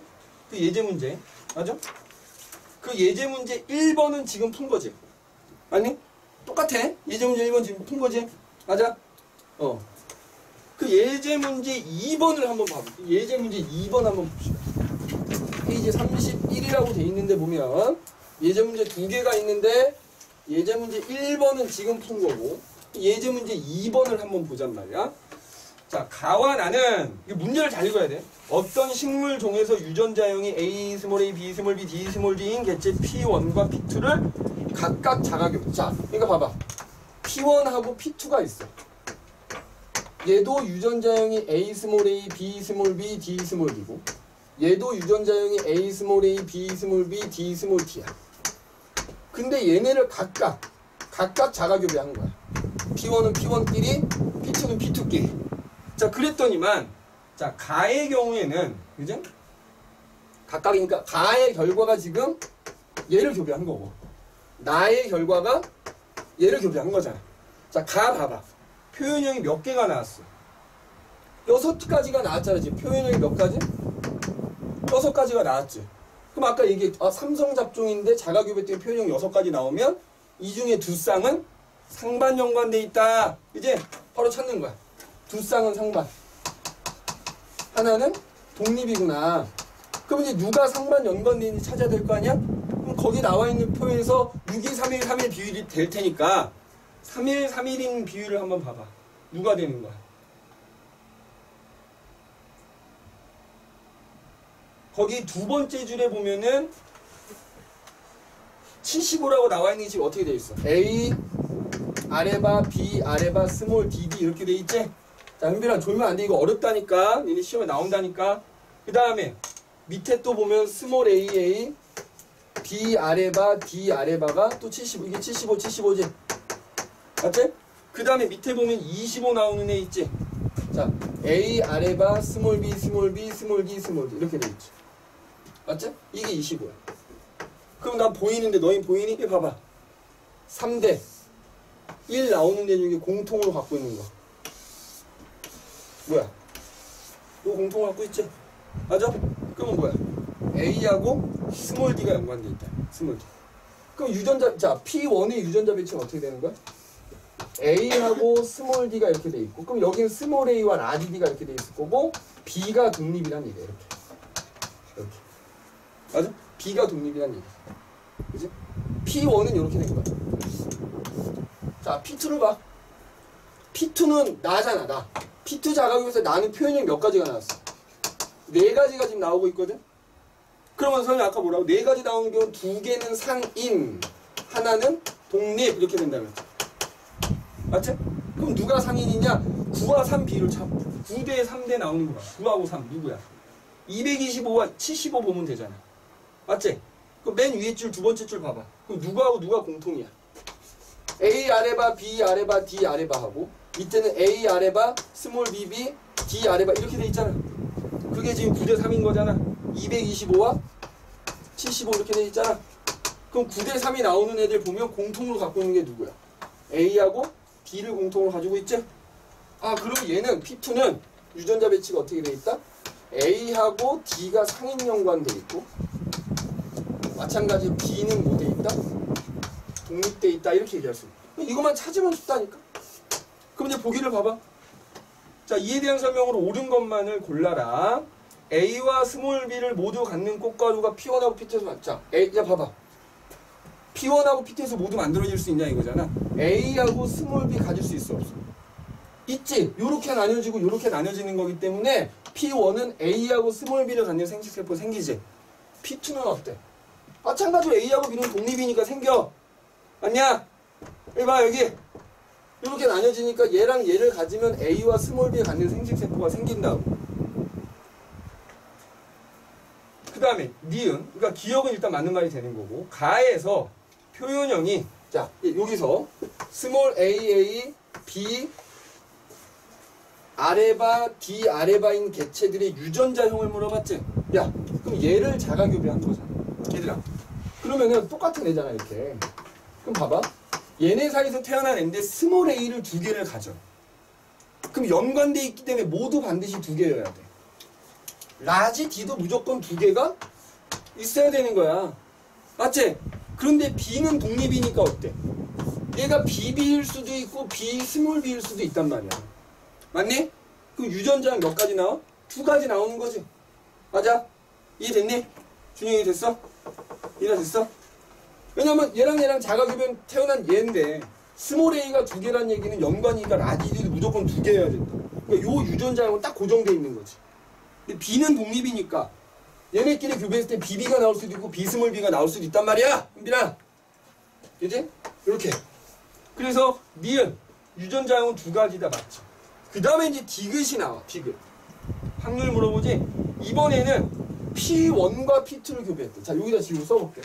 그 예제 문제. 맞아? 그 예제 문제 1번은 지금 푼 거지. 맞니? 똑같아. 예제 문제 1번 지금 푼 거지. 맞아? 그 예제 문제 2번을 한번 봐봐. 예제 문제 2번 한번 봅시다. 페이지 31이라고 돼 있는데 보면 예제 문제 두 개가 있는데 예제 문제 1번은 지금 푼 거고 예제 문제 2번을 한번 보잔 말이야. 자, 가와 나는 이 문제를 잘 읽어야 돼. 어떤 식물 종에서 유전자형이 A 스몰 A, B 스몰 B, D 스몰 D인 개체 P1과 P2를 각각 자가교배. 자, 그러니까 봐봐. P1하고 P2가 있어. 얘도 유전자형이 A 스몰 A, B 스몰 B, D 스몰 D고 얘도 유전자형이 A 스몰 A, B 스몰 B, D 스몰 T야. 근데 얘네를 각각 자가교배한 거야. P1은 P1끼리, P2는 P2끼리. 자, 그랬더니만 자, 가의 경우에는 그죠? 각각이니까 가의 결과가 지금 얘를 교배한 거고 나의 결과가 얘를 교배한 거잖아. 자, 가 봐봐. 표현형이 몇 개가 나왔어? 6가지가 나왔잖아. 지금 표현형이 몇 가지? 6가지가 나왔지. 그럼 아까 삼성 잡종인데 자가교배 때문에 표현형 6가지 나오면 이 중에 두 쌍은 상반 연관돼 있다. 이제 바로 찾는 거야. 두 쌍은 상반. 하나는 독립이구나. 그럼 이제 누가 상반 연관돼 있는지 찾아야 될 거 아니야? 그럼 거기 나와 있는 표에서 6이 3일 3일 비율이 될 테니까 3일 3일인 비율을 한번 봐봐. 누가 되는 거야? 거기 두 번째 줄에 보면은 75라고 나와 있는 게 지금 어떻게 돼 있어? A 아레바 B 아레바 스몰 DB 이렇게 돼 있지? 자, 현빈아 졸면 안 돼. 이거 어렵다니까. 니네 시험에 나온다니까. 그 다음에 밑에 또 보면 스몰 AA B 아래바 D 아래바가 또 75. 이게 75, 75지. 맞지? 그 다음에 밑에 보면 25 나오는 애 있지? 자, A 아래바 스몰 B 스몰 B 스몰 D 스몰 D 이렇게 돼 있지. 맞지? 이게 25야. 그럼 난 보이는데 너희 보이니? 이거 봐봐. 3대 1 나오는 애 중에 공통으로 갖고 있는 거 뭐야? 이거 공통으로 갖고 있지? 맞아? 그러면 뭐야? A하고 스몰 D가 연관돼 있다. 스몰 D. 그럼 유전자, 자, P1의 유전자 배치는 어떻게 되는 거야? A하고 스몰 D가 이렇게 돼 있고, 그럼 여기는 스몰 A와 라지 D가 이렇게 돼 있을 거고, B가 독립이란 얘기야. 이렇게. 맞아? B가 독립이란 얘기야. 그지? P1은 이렇게 된 거야. 자, P2를 봐. P2는 나잖아, 나. P2 자가교에서 나는 표현형이 몇 가지가 나왔어? 4가지가 지금 나오고 있거든? 그러면 선생님 아까 뭐라고? 4가지 나오는 경우 2개는 상인, 하나는 독립, 이렇게 된다면. 맞지? 그럼 누가 상인이냐? 9와 3 비율을 찾고 9대 3대 나오는 거야. 9하고 3 누구야? 225와 75 보면 되잖아. 맞지? 그럼 맨 위에 줄 두 번째 줄 봐봐. 그럼 누구하고 누가 공통이야? A 아래바 B 아래바 D 아래바 하고 밑에는 A 아래바 스몰 BB D 아래바 이렇게 돼 있잖아. 그게 지금 9대 3인 거잖아. 225와 75 이렇게 돼 있잖아. 그럼 9대 3이 나오는 애들 보면 공통으로 갖고 있는 게 누구야? A하고 B를 공통으로 가지고 있지? 아, 그럼 얘는 P2는 유전자 배치가 어떻게 돼 있다? A하고 D가 상인 연관돼 있고, 마찬가지로 B는 뭐 돼 있다? 독립돼 있다. 이렇게 얘기할 수 있다. 이것만 찾으면 쉽다니까? 그럼 이제 보기를 봐봐. 자, 이에 대한 설명으로 옳은 것만을 골라라. A와 스몰 b를 모두 갖는 꽃가루가 P1하고 P2에서 맞자. 야, 봐봐. P1하고 P2에서 모두 만들어질 수 있냐 이거잖아. A하고 스몰 b 가질 수 있어 없어? 있지. 요렇게 나뉘어지고 요렇게 나뉘어지는 거기 때문에 P1은 A하고 스몰 b를 갖는 생식세포 생기지. P2는 어때? 마찬가지로 A하고 B는 독립이니까 생겨. 맞냐? 여기 봐, 여기. 이렇게 나뉘어지니까 얘랑 얘를 가지면 A와 스몰 b를 갖는 생식세포가 생긴다고. 그 다음에 니은, 그러니까 기억은 일단 맞는 말이 되는 거고, 가에서 표현형이, 자, 여기서 스몰 AA, B, 아레바, D, 아레바인 개체들의 유전자형을 물어봤지? 야, 그럼 얘를 자가교배한 거잖아. 얘들아. 그러면은 똑같은 애잖아, 이렇게. 그럼 봐봐. 얘네 사이에서 태어난 애인데 스몰 A를 2개를 가져. 그럼 연관돼 있기 때문에 모두 반드시 2개여야 돼. 라지 D도 무조건 2개가 있어야 되는 거야. 맞지? 그런데 B는 독립이니까 어때? 얘가 BB일 수도 있고 B 스몰 B일 수도 있단 말이야. 맞니? 그럼 유전자는 몇 가지 나와? 2가지 나오는 거지. 맞아? 이해됐니? 준영이 됐어? 이해됐어? 왜냐면 얘랑 자가교변 태어난 얘인데 스몰 A가 2개란 얘기는 연관이니까 라지 D도 무조건 2개여야 된다. 그러니까 요 유전자형은 딱 고정돼 있는 거지. 근데 B는 독립이니까 얘네끼리 교배했을 때 BB가 나올 수도 있고 B 스몰 B가 나올 수도 있단 말이야. 은빈아. 그지? 이렇게. 그래서 니은 유전자형은 2가지 다 맞죠. 그 다음에 이제 디귿이 나와. 디귿. 확률 물어보지. 이번에는 P1과 P2를 교배했대. 자, 여기다 지금 써볼게.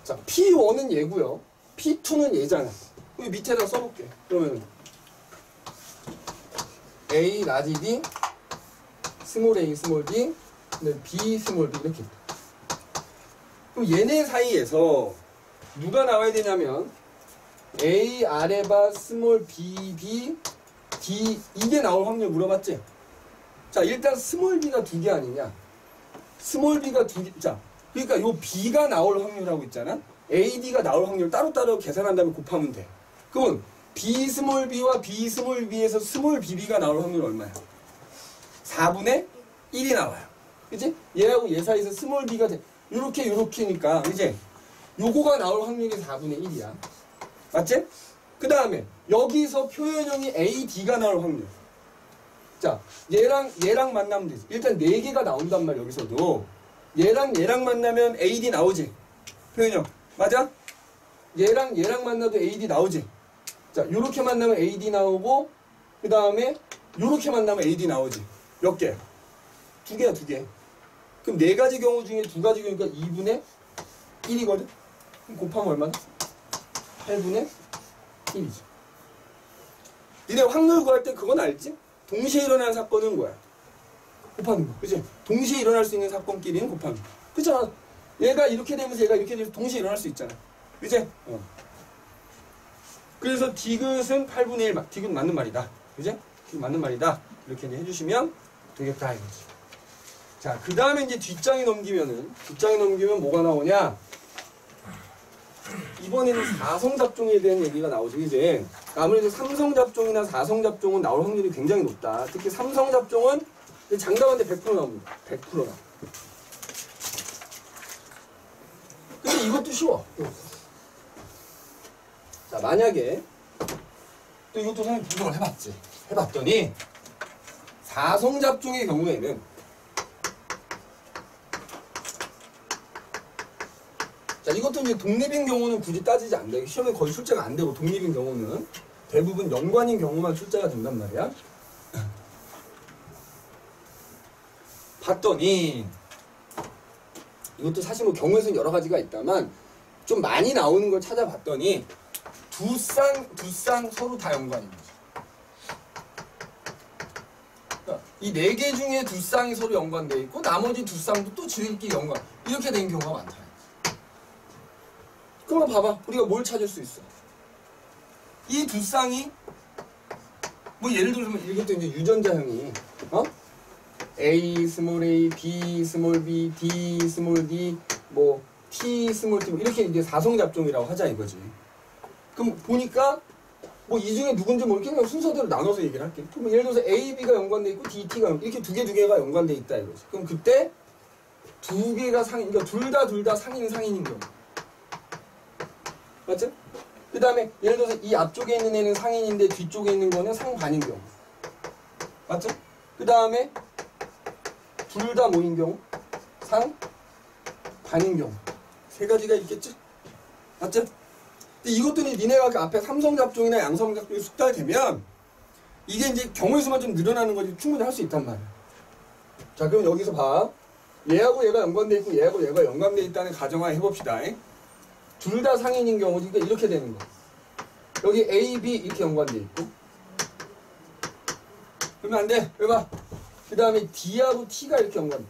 자, P1은 얘고요. P2는 얘잖아. 여기 밑에다 써볼게. 그러면 A 라지 D, 스몰 A 스몰 D, B 스몰 B 이렇게 있다. 그럼 얘네 사이에서 누가 나와야 되냐면 A 아레바 스몰 BB D 이게 나올 확률 물어봤지? 자, 일단 스몰 B가 2개 아니냐? 스몰 B가 2개. 자, 그러니까 요 B가 나올 확률하고 있잖아. AD가 나올 확률 따로따로 계산한 다음에 곱하면 돼. 그러면 B 스몰 B와 B 스몰 B에서 스몰 BB가 나올 확률 얼마야? 4분의 1이 나와요. 그치? 얘하고 얘 사이에서 스몰 B가 돼. 요렇게니까 이제 요거가 나올 확률이 4분의 1이야. 맞지? 그 다음에 여기서 표현형이 AD가 나올 확률. 자, 얘랑 만나면 되지. 일단 4개가 나온단 말이야. 여기서도 얘랑 만나면 AD 나오지. 표현형 맞아? 얘랑 만나도 AD 나오지. 자, 요렇게 만나면 AD 나오고 그 다음에 요렇게 만나면 AD 나오지. 몇 개? 두 개야, 두 개. 그럼 네 가지 경우 중에 두 가지 경우니까 2분의 1이거든? 그럼 곱하면 얼마나? 8분의 1이지. 니네 확률 구할 때 그건 알지? 동시에 일어나는 사건은 뭐야? 곱하는 거. 그치? 동시에 일어날 수 있는 사건끼리는 곱하는 거. 그렇잖아. 얘가 이렇게 되면서 얘가 이렇게 되면서 동시에 일어날 수 있잖아. 그치? 그래서 디귿은 8분의 1, 디귿 맞는 말이다. 그치? 디귿 맞는 말이다. 이렇게 이제 해주시면 되겠다 이거지. 자, 그 다음에 이제 뒷장에 넘기면 뭐가 나오냐? 이번에는 사성잡종에 대한 얘기가 나오죠. 이제 아무래도 삼성잡종이나 사성잡종은 나올 확률이 굉장히 높다. 특히 삼성잡종은 장담한데 100% 나옵니다. 100% 나와. 근데 이것도 쉬워. 자, 만약에 또 이것도 선생님 분석을 해봤더니 사성잡종의 경우에는 자, 이것도 이제 독립인 경우는 굳이 따지지 않는다. 시험에 거의 출제가 안 되고 독립인 경우는 대부분 연관인 경우만 출제가 된단 말이야. 봤더니 이것도 사실 뭐 경우의 수는 여러 가지가 있다만 좀 많이 나오는 걸 찾아봤더니 두 쌍 서로 다 연관인 거죠. 그러니까 이 네 개 중에 두 쌍이 서로 연관되어 있고 나머지 두 쌍도 또 지들끼리 연관. 이렇게 된 경우가 많다. 그러면 봐봐. 우리가 뭘 찾을 수 있어? 이 두 쌍이 뭐 예를 들어서 이것도 이제 유전자형이 A 스몰 a, B 스몰 b, D 스몰 d, 뭐 T 스몰 t 뭐 이렇게 이제 사성잡종이라고 하자 이거지. 그럼 보니까 뭐 이 중에 누군지 모르게 그냥 순서대로 나눠서 얘기를 할게. 그럼 예를 들어서 A, B가 연관돼 있고 D, T가 이렇게 두 개가 연관돼 있다 이거지. 그럼 그때 두 개가 상인, 그러니까 둘 다 상인인 경우. 맞죠? 그 다음에 예를 들어서 이 앞쪽에 있는 애는 상인인데 뒤쪽에 있는 거는 상반인 경우. 맞죠? 그 다음에 둘 다 뭐인 경우? 상반인 경우. 세 가지가 있겠지? 맞죠? 근데 이것도 니네가 그 앞에 삼성잡종이나 양성잡종이 숙달되면 이게 이제 경우의 수만 좀 늘어나는 거지 충분히 할 수 있단 말이야. 자, 그럼 여기서 봐. 얘하고 얘가 연관돼 있고 얘하고 얘가 연관돼 있다는 가정하에 해봅시다. 둘 다 상인인 경우 그러니까 이렇게 되는 거. 여기 A, B 이렇게 연관돼 있고. 그러면 안 돼. 여기 봐. 그 다음에 D하고 T가 이렇게 연관돼.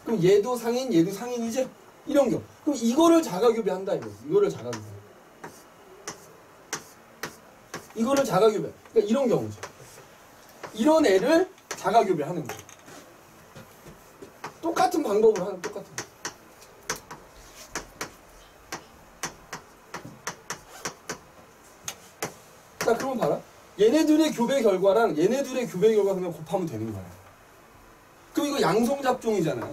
그럼 얘도 상인이지? 이런 경우. 그럼 이거를 자가교배한다 이거지. 이거를 자가교배. 그러니까 이런 경우죠. 이런 애를 자가교배하는 거야. 똑같은 방법으로 하는 똑같은 거. 자, 그러면 봐라. 얘네들의 교배 결과랑 얘네들의 교배 결과 그냥 곱하면 되는 거야. 그럼 이거 양성잡종이잖아.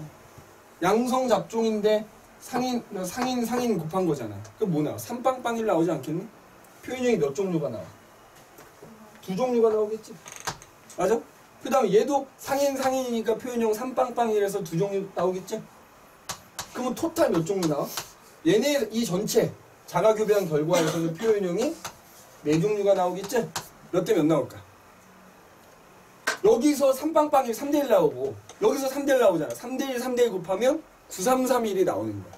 양성잡종인데 상인 곱한 거잖아. 그럼 뭐 나와? 삼빵빵일 나오지 않겠니? 표현형이 몇 종류가 나와? 두 종류가 나오겠지. 맞아? 그 다음에 얘도 상인이니까 표현형 삼빵빵이라서 두 종류 나오겠지. 그러면 토탈 몇 종류 나와? 얘네 이 전체 자가교배한 결과에서는 표현형이 네 종류가 나오겠지? 몇 대 몇 나올까? 여기서 3빵빵이 3대1 나오고 여기서 3대1 나오잖아. 3대1, 3대1 곱하면 9331이 나오는 거야.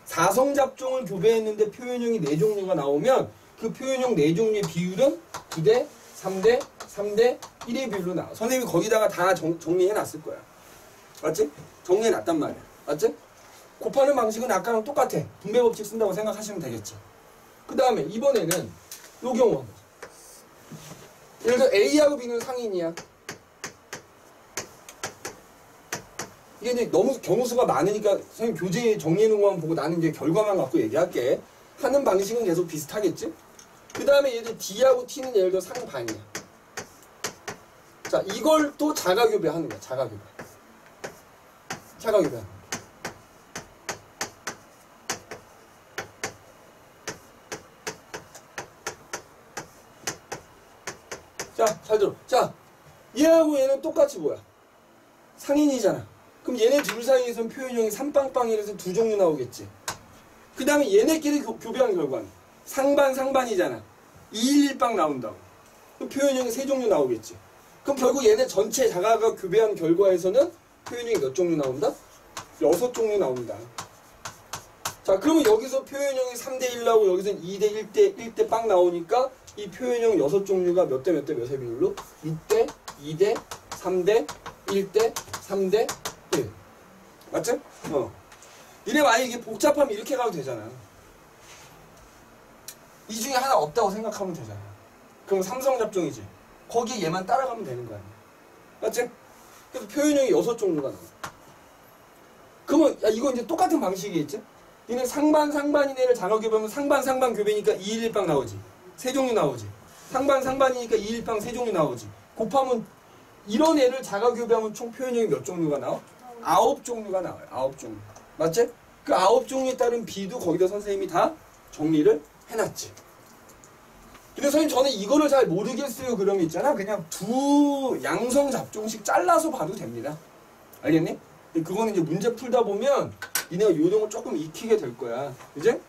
사성잡종을 교배했는데 표현형이 네 종류가 나오면 그 표현형 네 종류의 비율은 9대 3대 3대 1의 비율로 나와. 선생님이 거기다가 다 정리해놨을 거야. 맞지? 정리해놨단 말이야. 맞지? 곱하는 방식은 아까랑 똑같아. 분배법칙 쓴다고 생각하시면 되겠지. 그 다음에 이번에는 요 경우 예를 들어 A하고 B는 상인이야. 이게 이제 너무 경우수가 많으니까 선생님 교재 정리해놓은 것만 보고 나는 이제 결과만 갖고 얘기할게. 하는 방식은 계속 비슷하겠지? 그 다음에 얘들 D하고 T는 예를 들어 상반이야. 자, 이걸 또 자가교배 하는 거야. 자가교배 하는 거야. 자, 잘 들어. 자, 얘하고 얘는 똑같이 뭐야? 상인이잖아. 그럼 얘네 둘 사이에선 표현형이 삼빵빵이라서 두 종류 나오겠지. 그 다음에 얘네끼리 교배한 결과는 상반이잖아. 211빵 나온다고. 그럼 표현형이 3종류 나오겠지. 그럼 결국 얘네 전체 자가가 교배한 결과에서는 표현형이 몇 종류 나온다? 6종류 나온다. 자, 그러면 여기서 표현형이 3대1 나오고 여기서는 2대 1대 빵 나오니까 이 표현형 6종류가 몇 대 몇의 비율로? 6대, 2대, 3대, 1대, 3대, 1. 맞지? 니네 만약에 이게 복잡하면 이렇게 가도 되잖아. 이 중에 하나 없다고 생각하면 되잖아. 그럼 삼성잡종이지. 거기에 얘만 따라가면 되는 거 아니야. 맞지? 그래서 표현형이 6종류가 나와. 그러면 야, 이거 이제 똑같은 방식이겠지? 니네 상반인 애를 자가교배하면 상반 교배니까 2, 1빵 나오지. 3종류 나오지. 상반이니까 2, 1빵 3종류 나오지. 곱하면 이런 애를 자가교배하면 총 표현형이 몇 종류가 나와? 9종류가 나와요. 9종류. 맞지? 그 9종류에 따른 비도 거기다 선생님이 다 정리를 해놨지. 근데 선생님 저는 이거를 잘 모르겠어요. 그러면 있잖아. 그냥 두 양성 잡종씩 잘라서 봐도 됩니다. 알겠니? 그거는 이제 문제 풀다 보면 니네가 요령을 조금 익히게 될 거야. 그지?